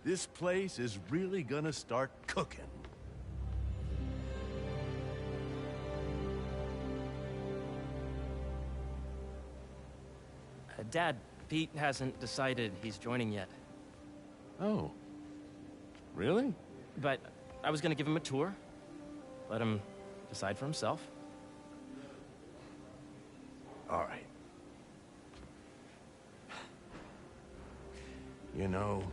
this place is really gonna start cooking. Dad, Pete hasn't decided he's joining yet. Oh. Really? But I was gonna give him a tour. Let him decide for himself. All right. You know,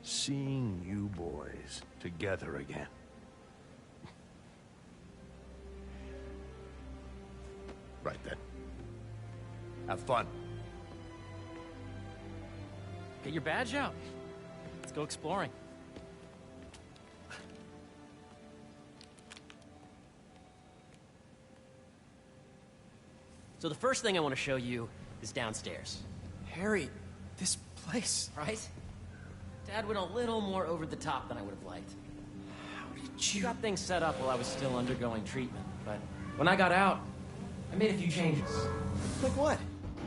seeing you boys together again. Right then. Have fun. Get your badge out. Let's go exploring. So the first thing I want to show you is downstairs. Harry, this place... Right? Dad went a little more over the top than I would have liked. How did you... Got things set up while I was still undergoing treatment, but when I got out, I made a few changes. Like what?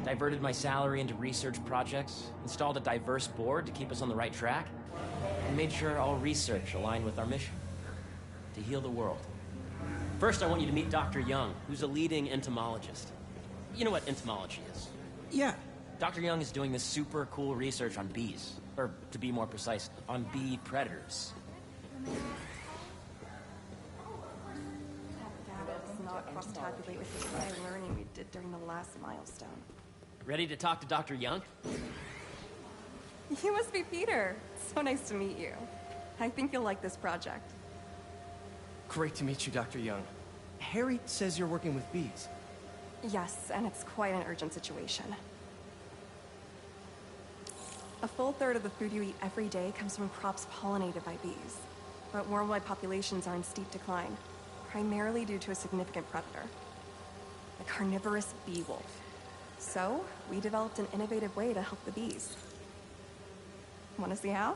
Diverted my salary into research projects, installed a diverse board to keep us on the right track, and made sure all research aligned with our mission, to heal the world. First, I want you to meet Dr. Young, who's a leading entomologist. You know what entomology is? Yeah. Dr. Young is doing this super cool research on bees, or to be more precise, on bee predators. Does not cross-tabulate with the prior learning we did during the last milestone. Ready to talk to Dr. Young? You must be Peter. So nice to meet you. I think you'll like this project. Great to meet you, Dr. Young. Harry says you're working with bees. Yes, and it's quite an urgent situation. A full third of the food you eat every day comes from crops pollinated by bees. But worldwide populations are in steep decline, primarily due to a significant predator, the carnivorous bee wolf. So, we developed an innovative way to help the bees. Want to see how?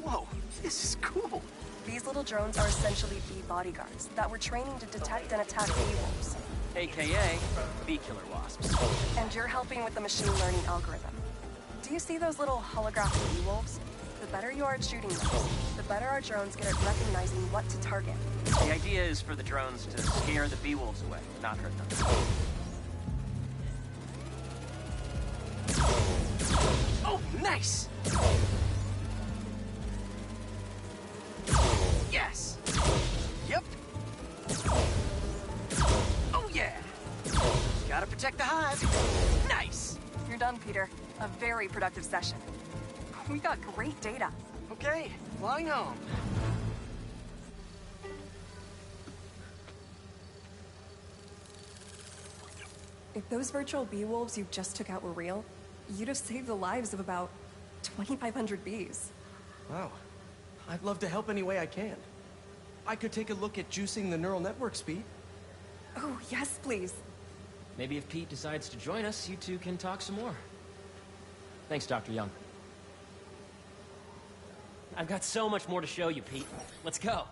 Whoa, this is cool. These little drones are essentially bee bodyguards that we're training to detect and attack bee wolves. AKA bee killer wasps. And you're helping with the machine learning algorithm. Do you see those little holographic bee wolves? The better you are at shooting them, the better our drones get at recognizing what to target. The idea is for the drones to scare the bee wolves away, not hurt them. Oh, nice! Yes! Yep! Oh yeah! Gotta protect the hive. Nice! You're done, Peter. A very productive session. We got great data. Okay, flying home. If those virtual bee wolves you just took out were real, you'd have saved the lives of about 2,500 bees. Wow. I'd love to help any way I can. I could take a look at juicing the neural network speed. Oh, yes, please. Maybe if Pete decides to join us, you two can talk some more. Thanks, Dr. Young. I've got so much more to show you, Pete. Let's go.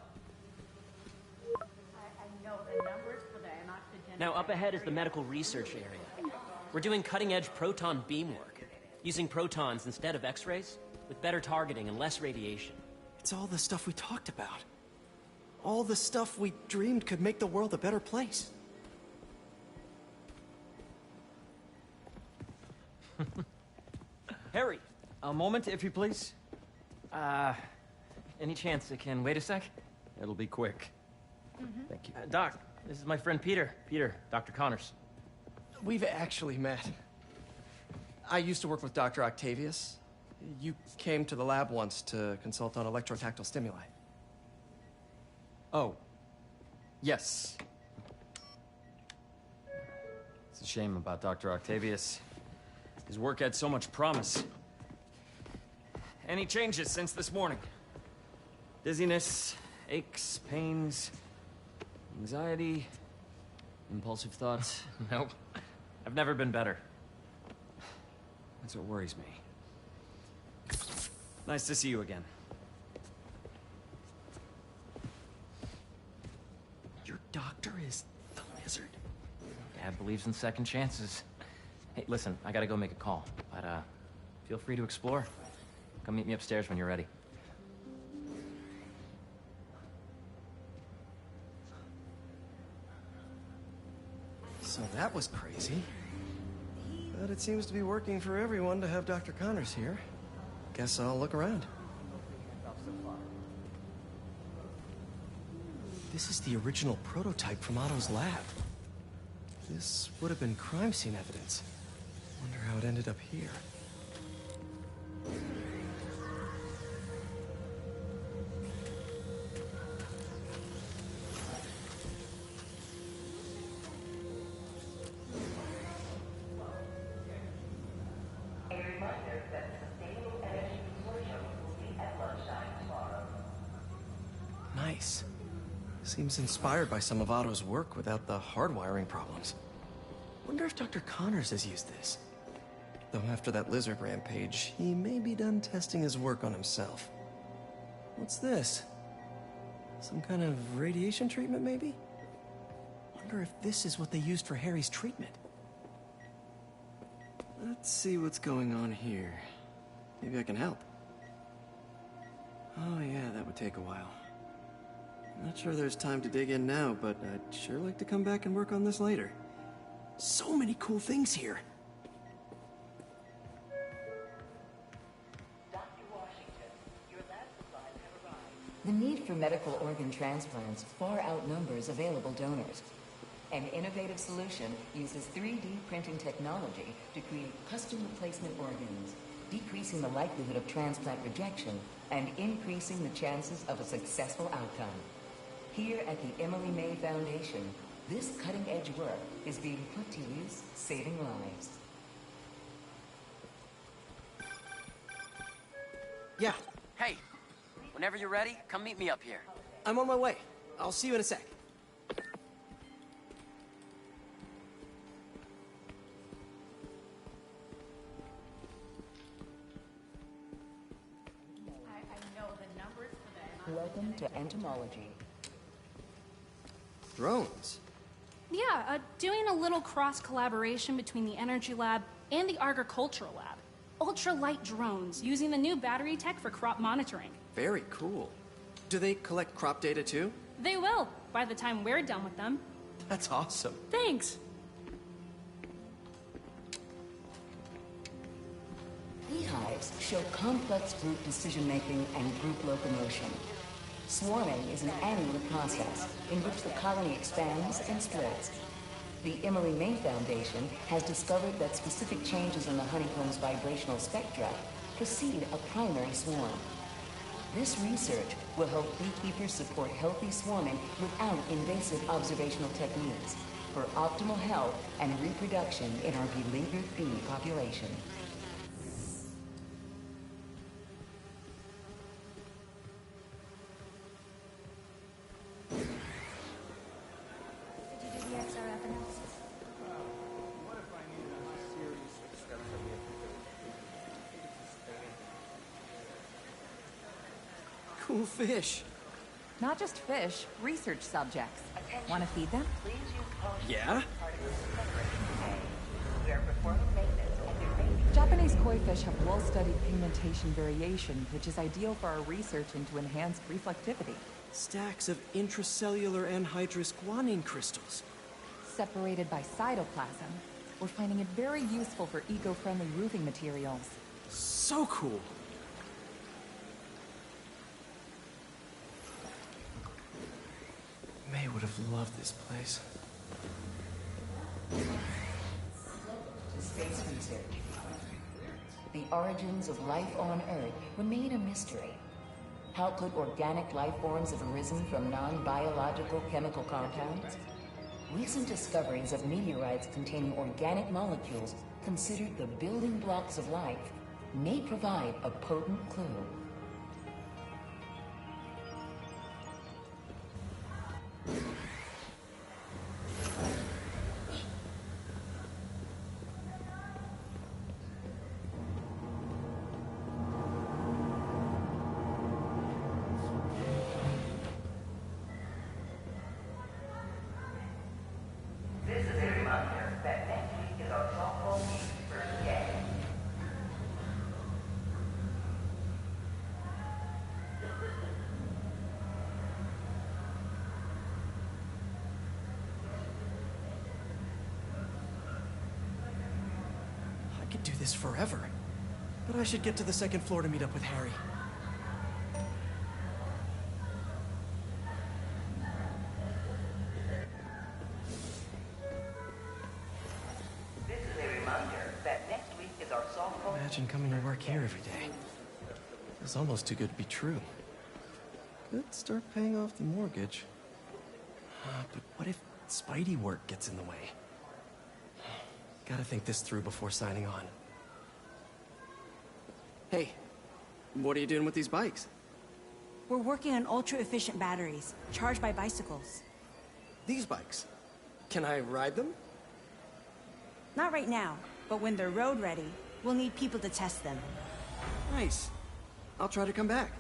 Now, up ahead is the medical research area. We're doing cutting-edge proton beam work, using protons instead of X-rays, with better targeting and less radiation. It's all the stuff we talked about. All the stuff we dreamed could make the world a better place. Harry, a moment, if you please. Any chance it can wait a sec? It'll be quick. Thank you. Doc, this is my friend Peter. Peter, Dr. Connors. We've actually met. I used to work with Dr. Octavius. You came to the lab once to consult on electrotactile stimuli. Oh. Yes. It's a shame about Dr. Octavius. His work had so much promise. Any changes since this morning? Dizziness, aches, pains, anxiety, impulsive thoughts? Nope. I've never been better. That's what worries me. Nice to see you again. Your doctor is the lizard. Dad believes in second chances. Hey, listen, I gotta go make a call, but feel free to explore. Come meet me upstairs when you're ready. So that was crazy. But it seems to be working for everyone to have Dr. Connors here. Guess I'll look around. This is the original prototype from Otto's lab. This would have been crime scene evidence. Wonder how it ended up here. Nice. Seems inspired by some of Otto's work without the hardwiring problems. Wonder if Dr. Connors has used this. Though after that lizard rampage, he may be done testing his work on himself. What's this? Some kind of radiation treatment, maybe? Wonder if this is what they used for Harry's treatment. Let's see what's going on here. Maybe I can help. Oh yeah, that would take a while. Not sure there's time to dig in now, but I'd sure like to come back and work on this later. So many cool things here. The need for medical organ transplants far outnumbers available donors. An innovative solution uses 3D printing technology to create custom replacement organs, decreasing the likelihood of transplant rejection and increasing the chances of a successful outcome. Here at the Emily May Foundation, this cutting-edge work is being put to use, saving lives. Yeah. Hey, whenever you're ready, come meet me up here. I'm on my way. I'll see you in a sec. Welcome to entomology. Drones? Yeah, doing a little cross-collaboration between the Energy Lab and the Agricultural Lab. Ultralight drones, using the new battery tech for crop monitoring. Very cool. Do they collect crop data too? They will, by the time we're done with them. That's awesome. Thanks. Beehives show complex group decision-making and group locomotion. Swarming is an annual process in which the colony expands and splits. The Emily May Foundation has discovered that specific changes in the honeycomb's vibrational spectra precede a primary swarm. This research will help beekeepers support healthy swarming without invasive observational techniques for optimal health and reproduction in our beleaguered bee population. Cool fish. Not just fish, research subjects. Want to feed them? Yeah? Japanese koi fish have well-studied pigmentation variation, which is ideal for our research into enhanced reflectivity. Stacks of intracellular anhydrous guanine crystals. Separated by cytoplasm, we're finding it very useful for eco-friendly roofing materials. So cool. May would have loved this place. Space research. The origins of life on Earth remain a mystery. How could organic life forms have arisen from non-biological chemical compounds? Recent discoveries of meteorites containing organic molecules considered the building blocks of life may provide a potent clue. could do this forever. But I should get to the second floor to meet up with Harry. This is a reminder that next week is our softball. Imagine coming to work here every day. It's almost too good to be true. Could start paying off the mortgage. But what if Spidey work gets in the way? Gotta think this through before signing on. Hey, what are you doing with these bikes? We're working on ultra-efficient batteries, charged by bicycles. These bikes? Can I ride them? Not right now, but when they're road ready, we'll need people to test them. Nice. I'll try to come back.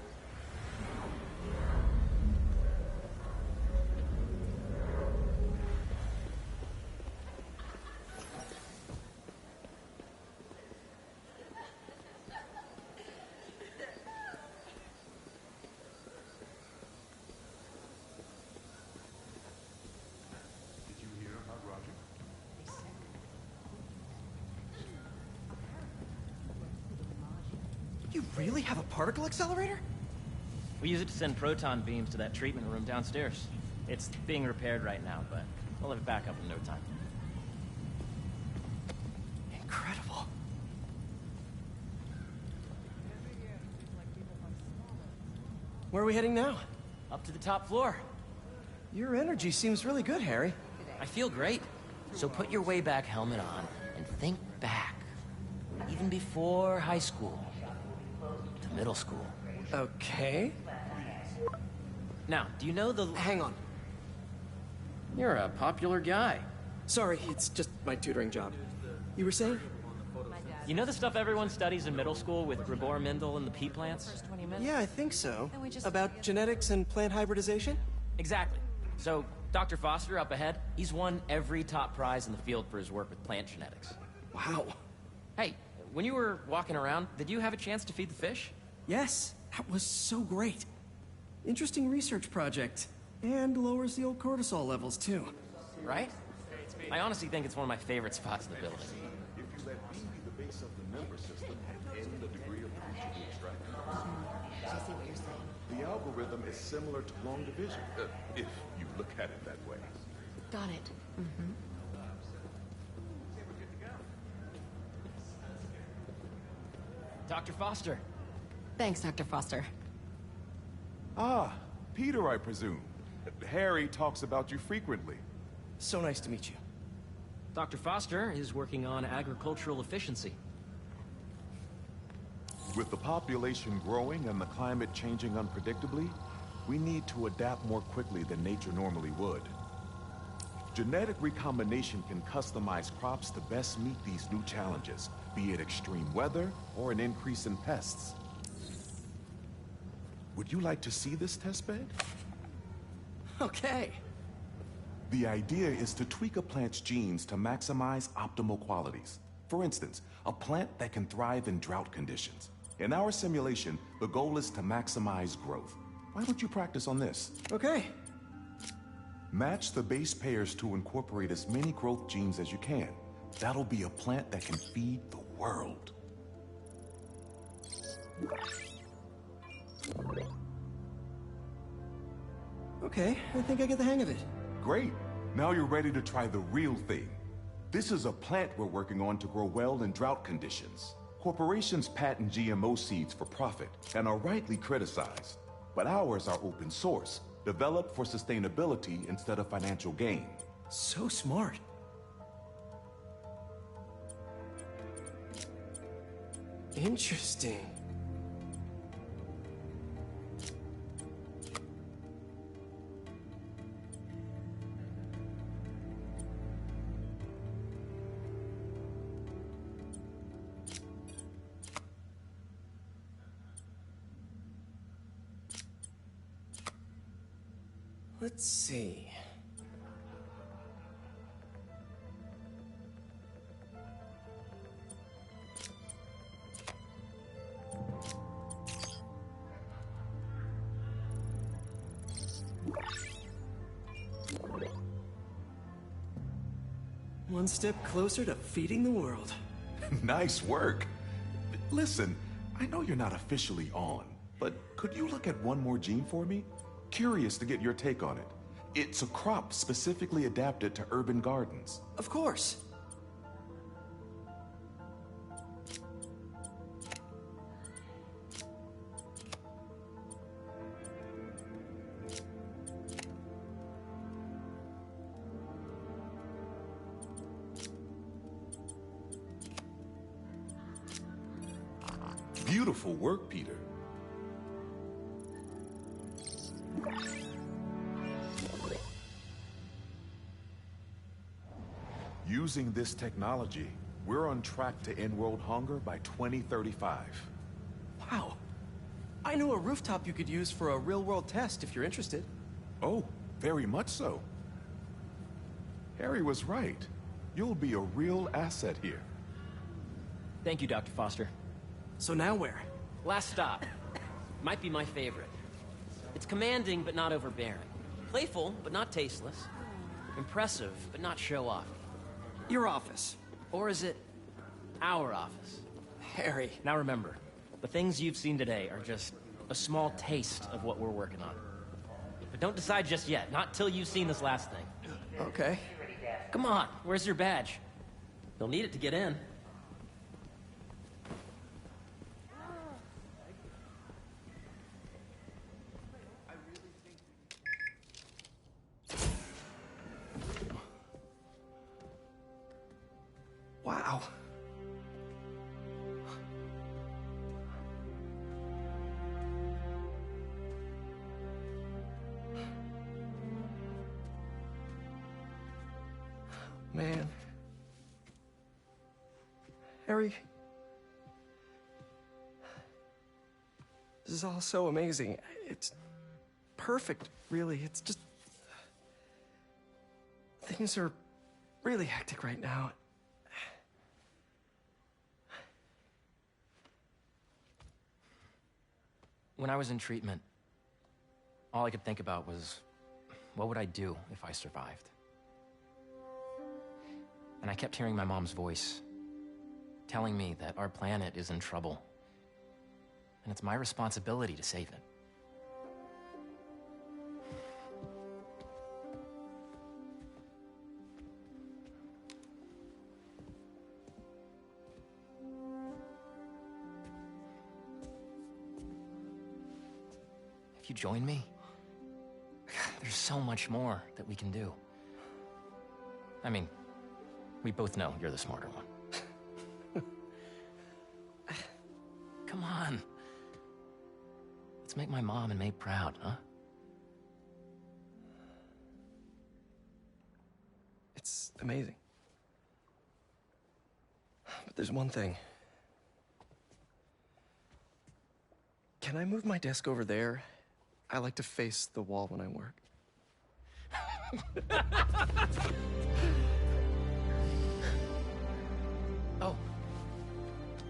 You really have a particle accelerator? We use it to send proton beams to that treatment room downstairs. It's being repaired right now, but we'll have it back up in no time. Incredible. Where are we heading now? Up to the top floor. Your energy seems really good, Harry. I feel great. So put your way back helmet on and think back. Even before high school. To middle school. Okay. Now, do you know the... Hang on. You're a popular guy. Sorry, it's just my tutoring job. You were saying? You know the stuff everyone studies in middle school with Gregor Mendel and the pea plants? Yeah, I think so. About genetics and plant hybridization? Exactly. So, Dr. Foster up ahead, he's won every top prize in the field for his work with plant genetics. Wow. Hey, when you were walking around, did you have a chance to feed the fish? Yes, that was so great. Interesting research project. And lowers the old cortisol levels, too. Right? I honestly think it's one of my favorite spots in the building. If you let B be the base of the member system and N the degree of the reach to be extracted. I see what you're saying. The algorithm is similar to long division, if you look at it that way. Got it. Mm-hmm. Dr. Foster. Thanks, Dr. Foster. Ah, Peter, I presume. Harry talks about you frequently. So nice to meet you. Dr. Foster is working on agricultural efficiency. With the population growing and the climate changing unpredictably, we need to adapt more quickly than nature normally would. Genetic recombination can customize crops to best meet these new challenges, be it extreme weather or an increase in pests. Would you like to see this testbed? Okay. The idea is to tweak a plant's genes to maximize optimal qualities. For instance, a plant that can thrive in drought conditions. In our simulation, the goal is to maximize growth. Why don't you practice on this? Okay. Match the base pairs to incorporate as many growth genes as you can. That'll be a plant that can feed the world. Okay, I think I get the hang of it. Great. Now you're ready to try the real thing. This is a plant we're working on to grow well in drought conditions. Corporations patent GMO seeds for profit and are rightly criticized. But ours are open source, developed for sustainability instead of financial gain. So smart. Interesting. Let's see. One step closer to feeding the world. Nice work. Listen, I know you're not officially on, but could you look at one more gene for me? Curious to get your take on it. It's a crop specifically adapted to urban gardens. Of course. Beautiful work, Peter. Using this technology, we're on track to end world hunger by 2035. Wow. I know a rooftop you could use for a real-world test if you're interested. Oh, very much so. Harry was right. You'll be a real asset here. Thank you, Dr. Foster. So now where? Last stop. Might be my favorite. It's commanding, but not overbearing. Playful, but not tasteless. Impressive, but not show-off. Your office. Or is it our office? Harry. Now remember, the things you've seen today are just a small taste of what we're working on. But don't decide just yet, not till you've seen this last thing. Okay. Come on, where's your badge? You'll need it to get in. Wow. Man. Harry. This is all so amazing. It's perfect, really. It's just... Things are really hectic right now. When I was in treatment, all I could think about was, what would I do if I survived? And I kept hearing my mom's voice, telling me that our planet is in trouble, and it's my responsibility to save it. If you join me, there's so much more that we can do. I mean, we both know you're the smarter one. Come on. Let's make my mom and May proud, huh? It's amazing. But there's one thing. Can I move my desk over there? I like to face the wall when I work. Oh,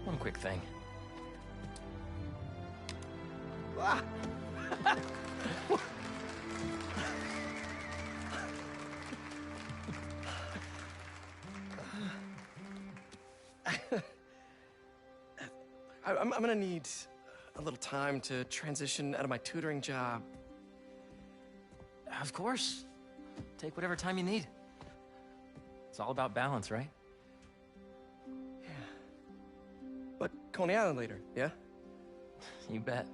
one quick thing. Ah. I'm gonna need a little time to transition out of my tutoring job. Of course. Take whatever time you need. It's all about balance, right? Yeah. But Coney Island later, yeah? You bet.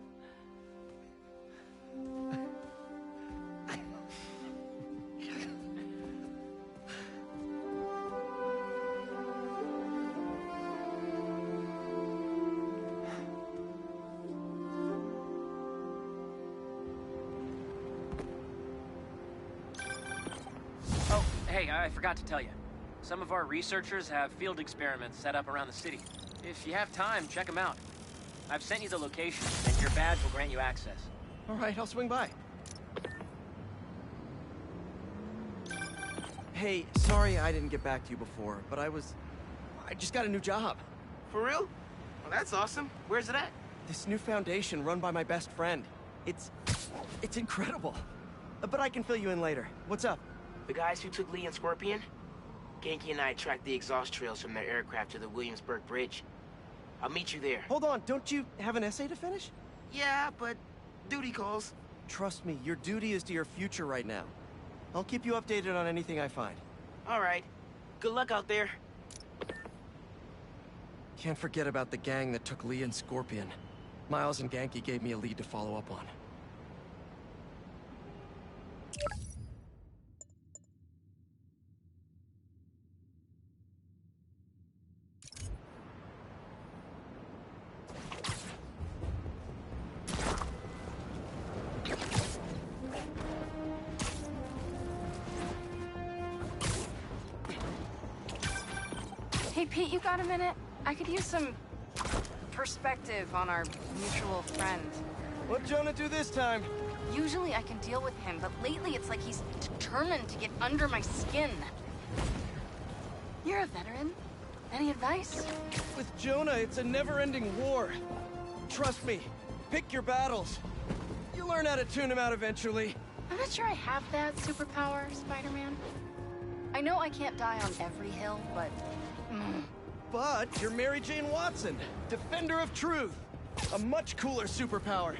Hey, I forgot to tell you. Some of our researchers have field experiments set up around the city. If you have time, check them out. I've sent you the location, and your badge will grant you access. All right, I'll swing by. Hey, sorry I didn't get back to you before, but I just got a new job. For real? Well, that's awesome. Where's it at? This new foundation run by my best friend. It's incredible. But I can fill you in later. What's up? The guys who took Lee and Scorpion? Genki and I tracked the exhaust trails from their aircraft to the Williamsburg Bridge. I'll meet you there. Hold on, don't you have an essay to finish? Yeah, but duty calls. Trust me, your duty is to your future right now. I'll keep you updated on anything I find. All right. Good luck out there. Can't forget about the gang that took Lee and Scorpion. Miles and Genki gave me a lead to follow up on. Hey, Pete, you got a minute? I could use some perspective on our mutual friend. What'd Jonah do this time? Usually I can deal with him, but lately it's like he's determined to get under my skin. You're a veteran. Any advice? With Jonah, it's a never-ending war. Trust me, pick your battles. You learn how to tune him out eventually. I'm not sure I have that superpower, Spider-Man. I know I can't die on every hill, but... But you're Mary Jane Watson, defender of truth. A much cooler superpower.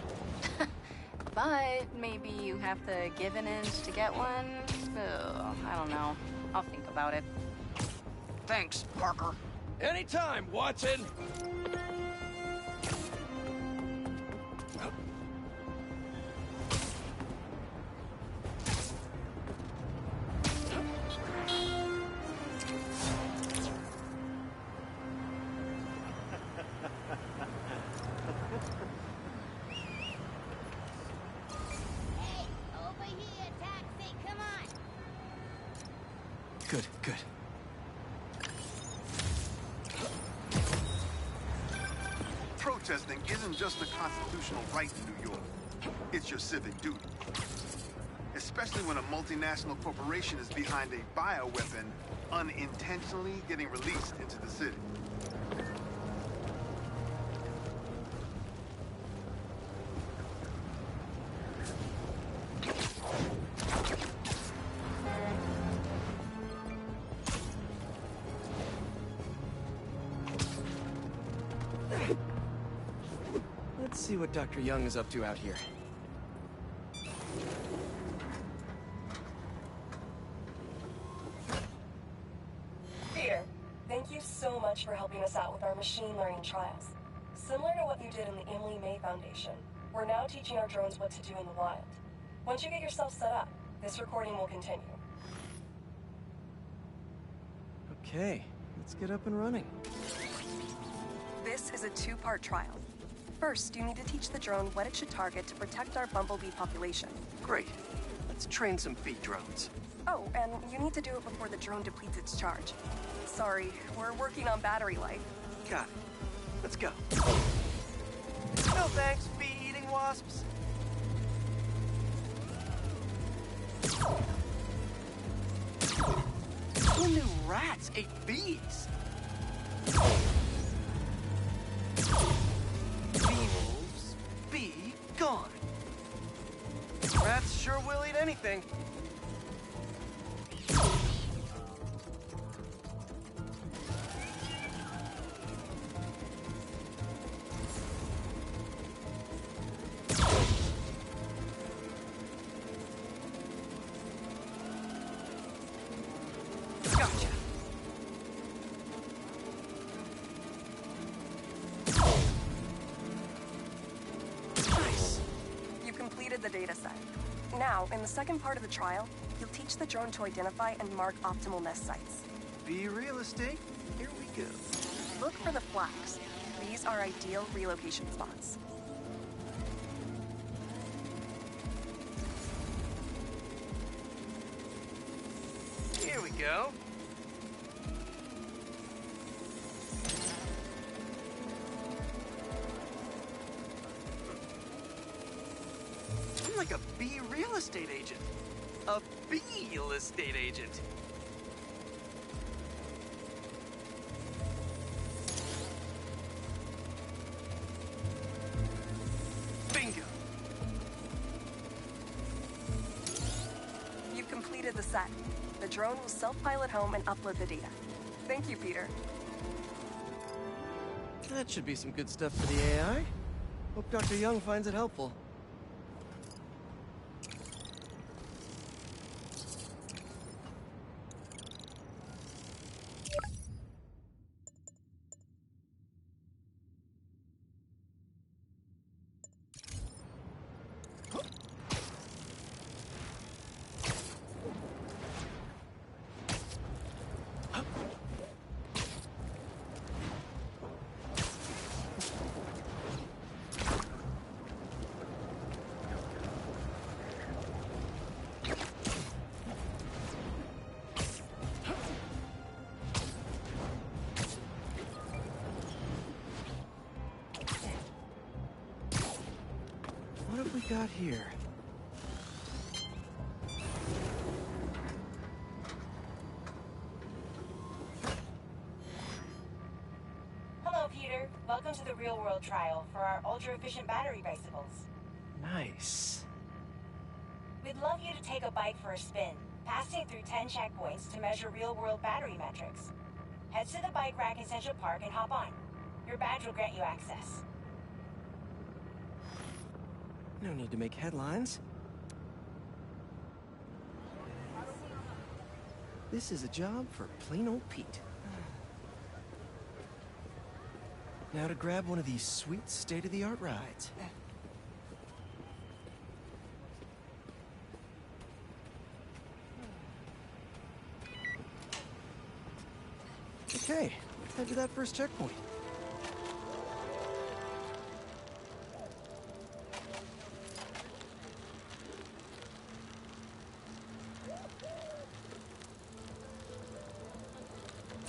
But maybe you have to give an inch to get one? Ugh, I don't know. I'll think about it. Thanks, Parker. Anytime, Watson! Good, good. Protesting isn't just a constitutional right in New York. It's your civic duty. Especially when a multinational corporation is behind a bioweapon unintentionally getting released into the city. Let's see what Dr. Young is up to out here. Peter, thank you so much for helping us out with our machine learning trials. Similar to what you did in the Emily May Foundation, we're now teaching our drones what to do in the wild. Once you get yourself set up, this recording will continue. Okay, let's get up and running. This is a two-part trial. First, you need to teach the drone what it should target to protect our bumblebee population. Great. Let's train some bee drones. Oh, and you need to do it before the drone depletes its charge. Sorry, we're working on battery life. Got it. Let's go. No thanks, bee-eating wasps. Who knew rats ate bees? Bee-wolves, be gone. Rats sure will eat anything. Gotcha. Nice. You've completed the data set. Now, in the second part of the trial, you'll teach the drone to identify and mark optimal nest sites. Bee real estate, here we go. Look for the flags. These are ideal relocation spots. Here we go. I'm like a bee real estate agent. A bee real estate agent. Bingo. You've completed the set. The drone will self-pilot home and upload the data. Thank you, Peter. That should be some good stuff for the AI. Hope Dr. Young finds it helpful. What have we got here? Hello, Peter. Welcome to the real-world trial for our ultra-efficient battery bicycles. Nice. We'd love you to take a bike for a spin, passing through 10 checkpoints to measure real-world battery metrics. Head to the bike rack in Central Park and hop on. Your badge will grant you access. No need to make headlines. This is a job for plain old Pete. Now to grab one of these sweet state-of-the-art rides. Okay, let's head to that first checkpoint.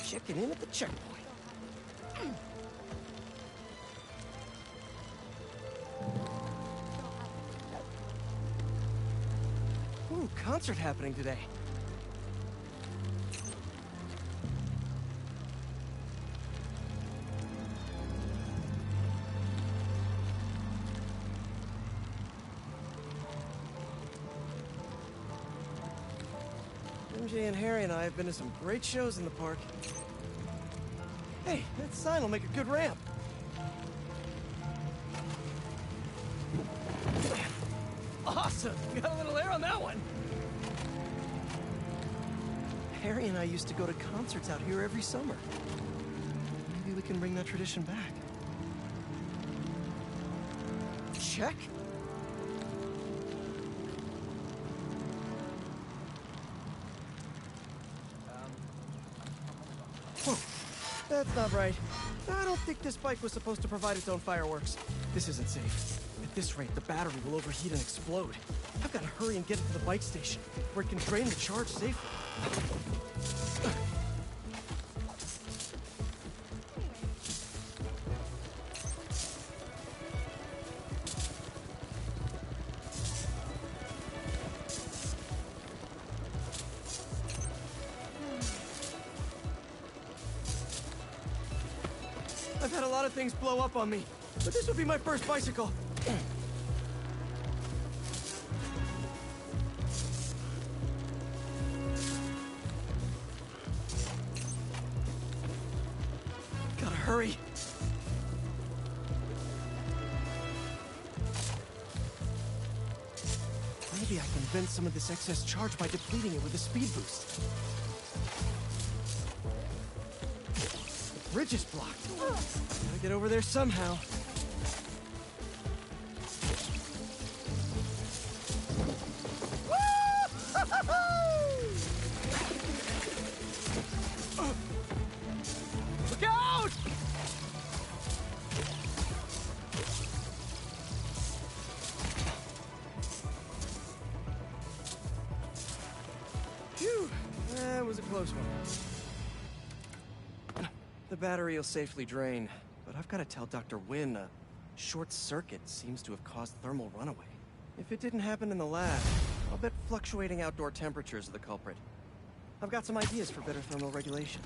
Checking in at the checkpoint. Ooh, concert happening today. MJ and Harry and I have been to some great shows in the park. Hey, that sign will make a good ramp. Awesome! Got a little air on that one. Harry and I used to go to concerts out here every summer. Maybe we can bring that tradition back. Check. Whoa, that's not right. I don't think this bike was supposed to provide its own fireworks. This isn't safe. At this rate, the battery will overheat and explode. I've got to hurry and get it to the bike station, where it can drain the charge safely. I've had a lot of things blow up on me, but this would be my first bicycle. Gotta hurry. Maybe I can vent some of this excess charge by depleting it with a speed boost. The bridge is blocked. Gotta get over there somehow. Look out! Phew, that was a close one. The battery will safely drain, but I've got to tell Dr. Wynn a short circuit seems to have caused thermal runaway. If it didn't happen in the lab, I'll bet fluctuating outdoor temperatures are the culprit. I've got some ideas for better thermal regulation.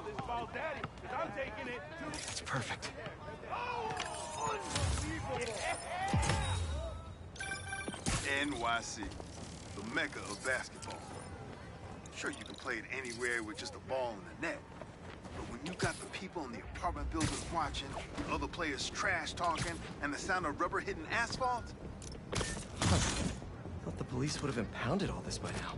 this about daddy, because I'm taking it to... It's perfect. NYC, the mecca of basketball. Sure, you can play it anywhere with just a ball and a net. But when you got the people in the apartment buildings watching, other players trash talking, and the sound of rubber hitting asphalt... Thought the police would have impounded all this by now.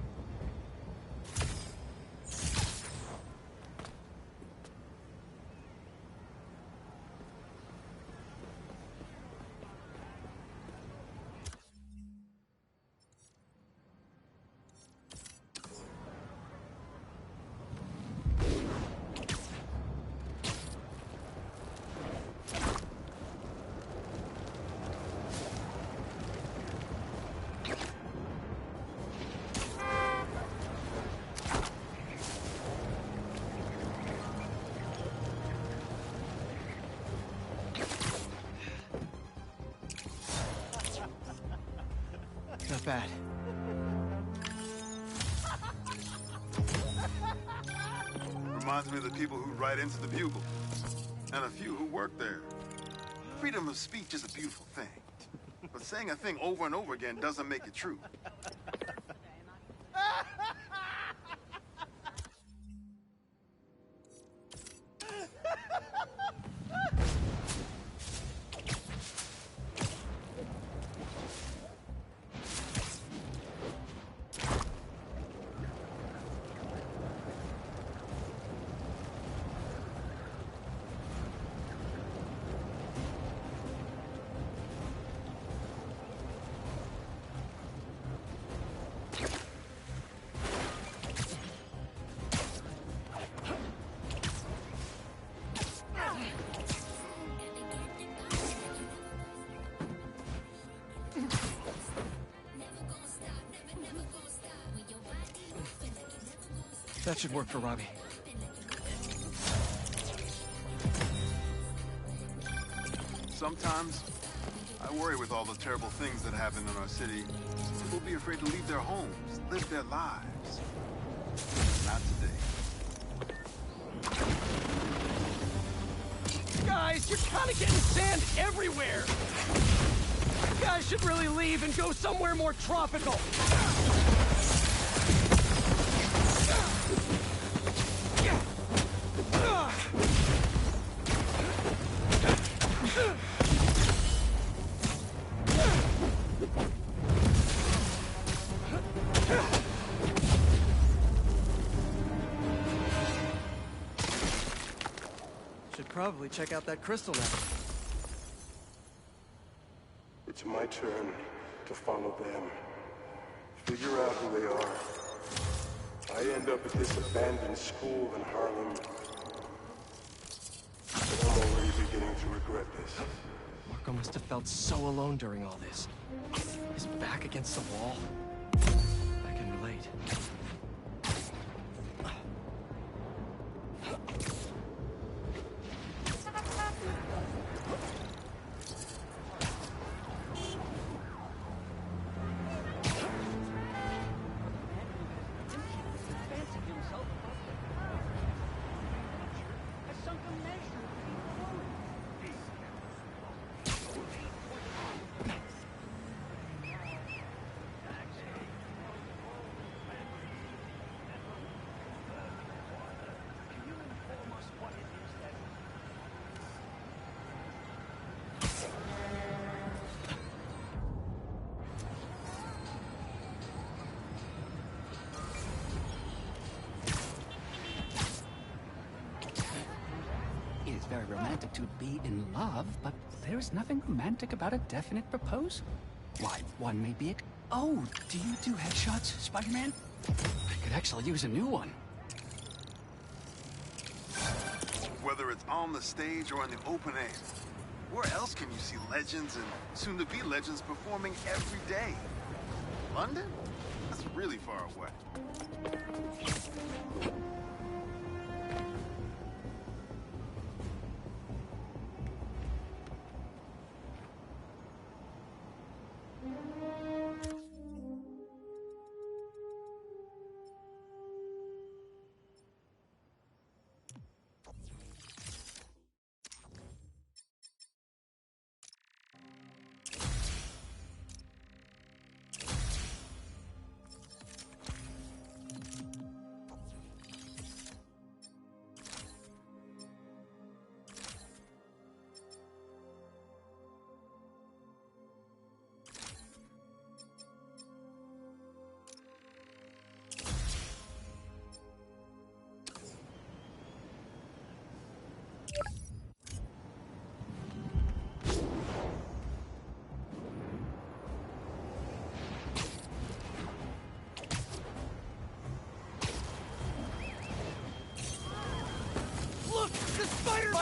Not bad. Reminds me of the people who write into the Bugle. And a few who work there. Freedom of speech is a beautiful thing. But saying a thing over and over again doesn't make it true. That should work for Robbie. Sometimes, I worry with all the terrible things that happen in our city. People be afraid to leave their homes, live their lives. Not today. Guys, you're kind of getting sand everywhere! You guys should really leave and go somewhere more tropical! Should probably check out that crystal now. It's my turn to follow them. Figure out who they are. I end up at this abandoned school in Harlem. But I'm already beginning to regret this. Marco must have felt so alone during all this. His back against the wall. I can relate. It is very romantic to be in love, but there is nothing romantic about a definite proposal. Why, one may be... Oh, do you do headshots, Spider-Man? I could actually use a new one. Whether it's on the stage or in the open air, where else can you see legends and soon-to-be legends performing every day? London? That's really far away.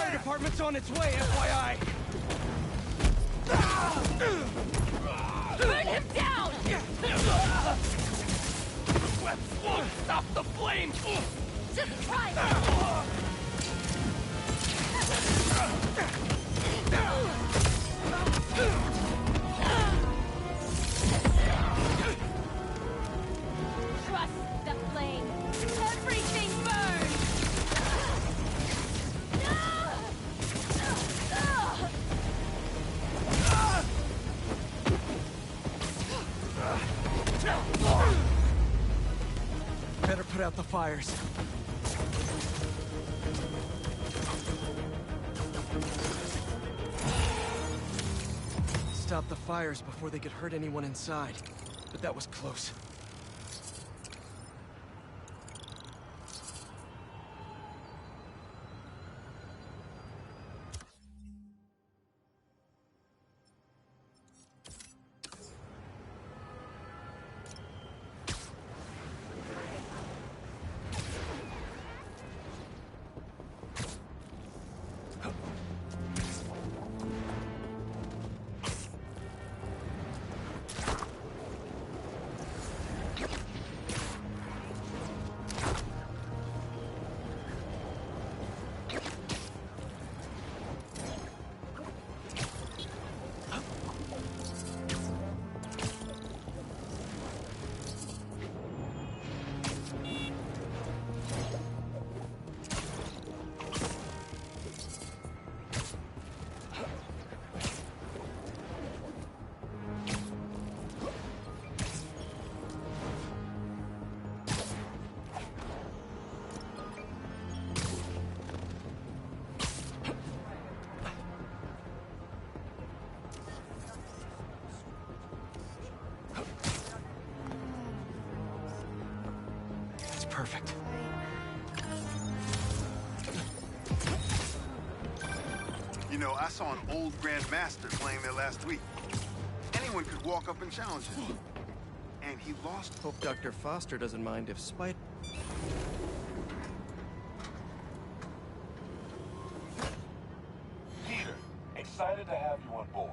fire department's on its way, FYI! Burn him down! Webs won't stop the flames! Just try it! Trust the flame. Everything burns! Better put out the fires. Stop the fires before they could hurt anyone inside. But that was close. Perfect. You know, I saw an old Grandmaster playing there last week. Anyone could walk up and challenge him. And he lost. Hope Dr. Foster doesn't mind if Spite... Peter, excited to have you on board.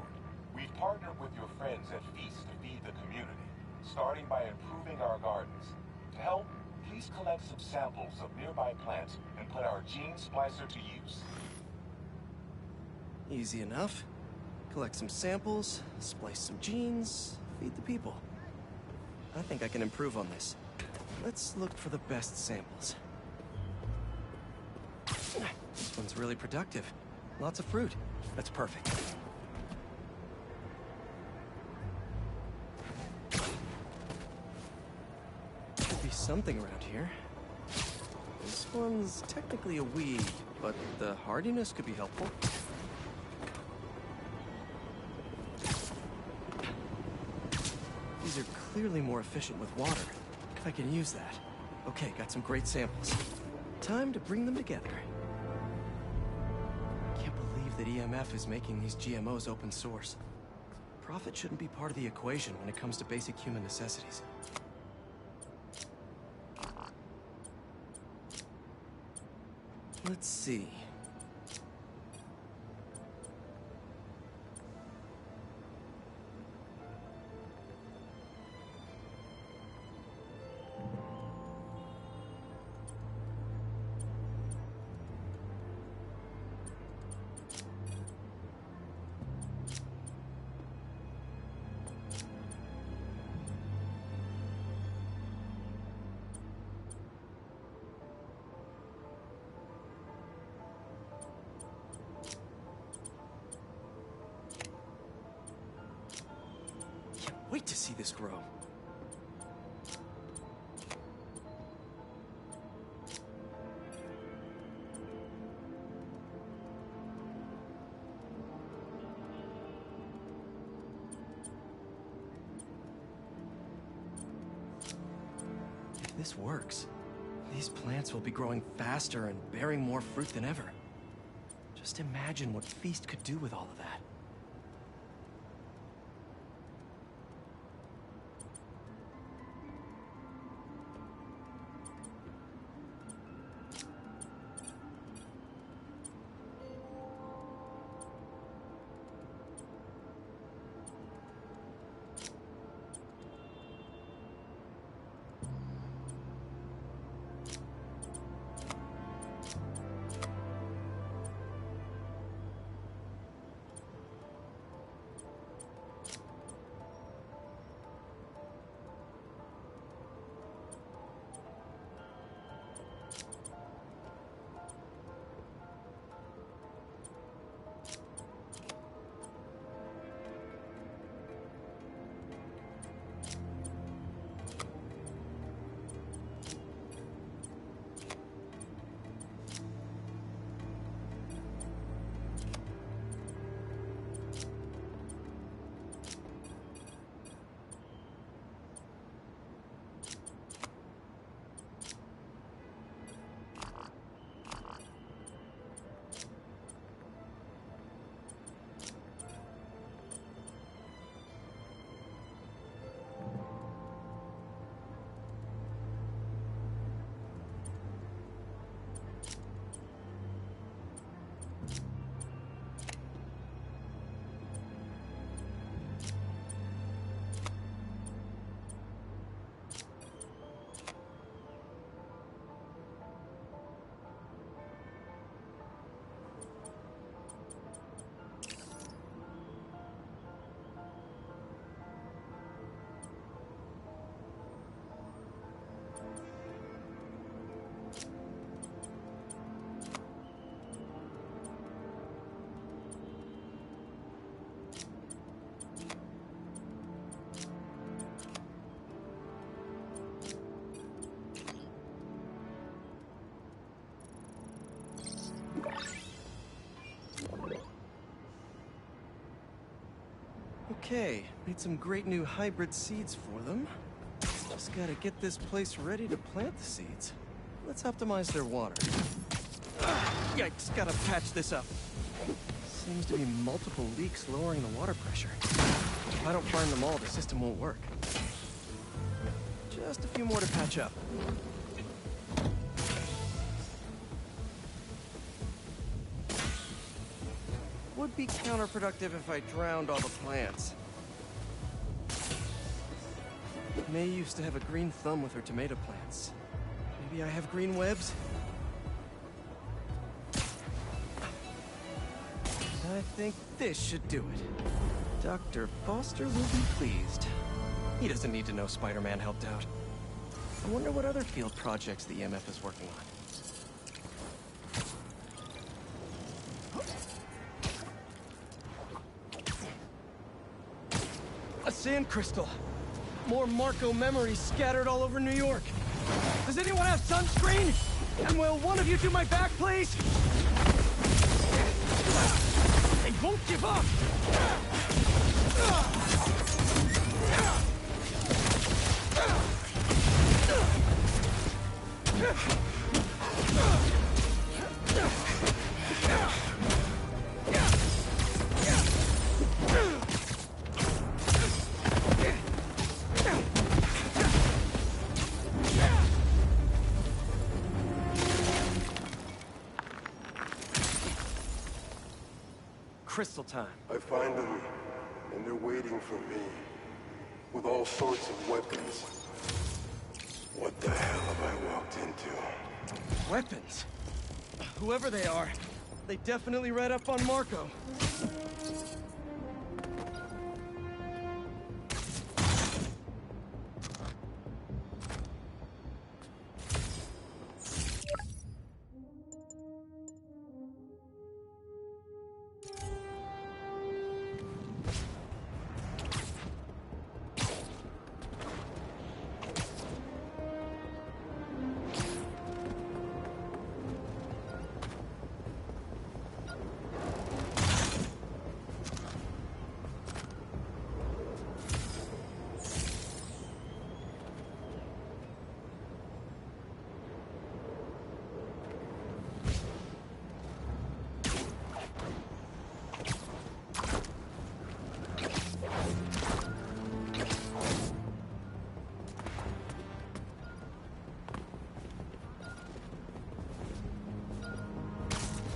We've partnered with your friends at Feast to feed the community, starting by improving our gardens. To help, please collect some samples of nearby plants and put our gene splicer to use. Easy enough. Collect some samples, splice some genes, feed the people. I think I can improve on this. Let's look for the best samples. This one's really productive. Lots of fruit. That's perfect. Could be something around here. This one's technically a weed, but the hardiness could be helpful. These are clearly more efficient with water. I can use that. Okay, got some great samples. Time to bring them together. Can't believe that EMF is making these GMOs open source. Profit shouldn't be part of the equation when it comes to basic human necessities. Let's see. Wait to see this grow. If this works, these plants will be growing faster and bearing more fruit than ever. Just imagine what Feast could do with all of that. Okay, made some great new hybrid seeds for them. Just gotta get this place ready to plant the seeds. Let's optimize their water. Yikes, gotta patch this up. Seems to be multiple leaks lowering the water pressure. If I don't find them all, the system won't work. Just a few more to patch up. Would be counterproductive if I drowned all the plants. May used to have a green thumb with her tomato plants. Maybe I have green webs? I think this should do it. Dr. Foster will be pleased. He doesn't need to know Spider-Man helped out. I wonder what other field projects the EMF is working on. A sand crystal. More Marco memories scattered all over New York. Does anyone have sunscreen? And will one of you do my back, please? They won't give up! Crystal time. I find them, and they're waiting for me, with all sorts of weapons. What the hell have I walked into? Weapons? Whoever they are, they definitely read up on Marco.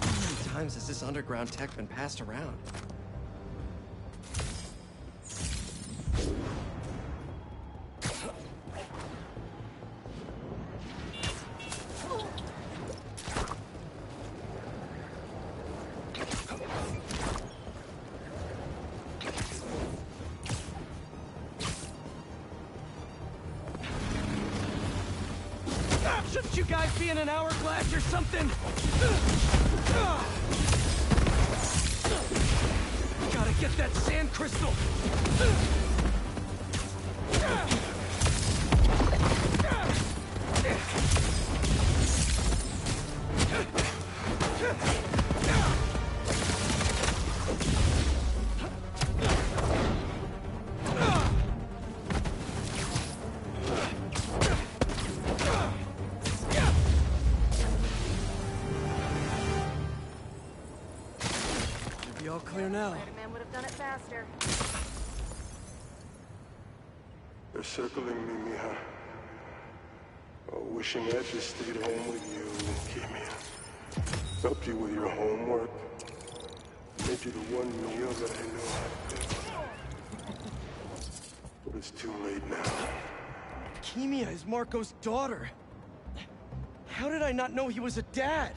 How many times has this underground tech been passed around? Shouldn't you guys be in an hourglass or something? Gotta get that sand crystal! All clear now. Spider-Man would have done it faster. They're circling me, Mija. Oh, wishing I just stayed home with you, Kimia. Helped you with your homework. Made you the one meal that I know how to cook. But it's too late now. Kimia is Marco's daughter. How did I not know he was a dad?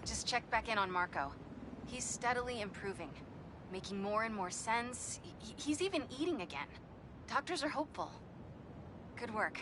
Just check back in on Marco. He's steadily improving, making more and more sense. He's even eating again. Doctors are hopeful. Good work.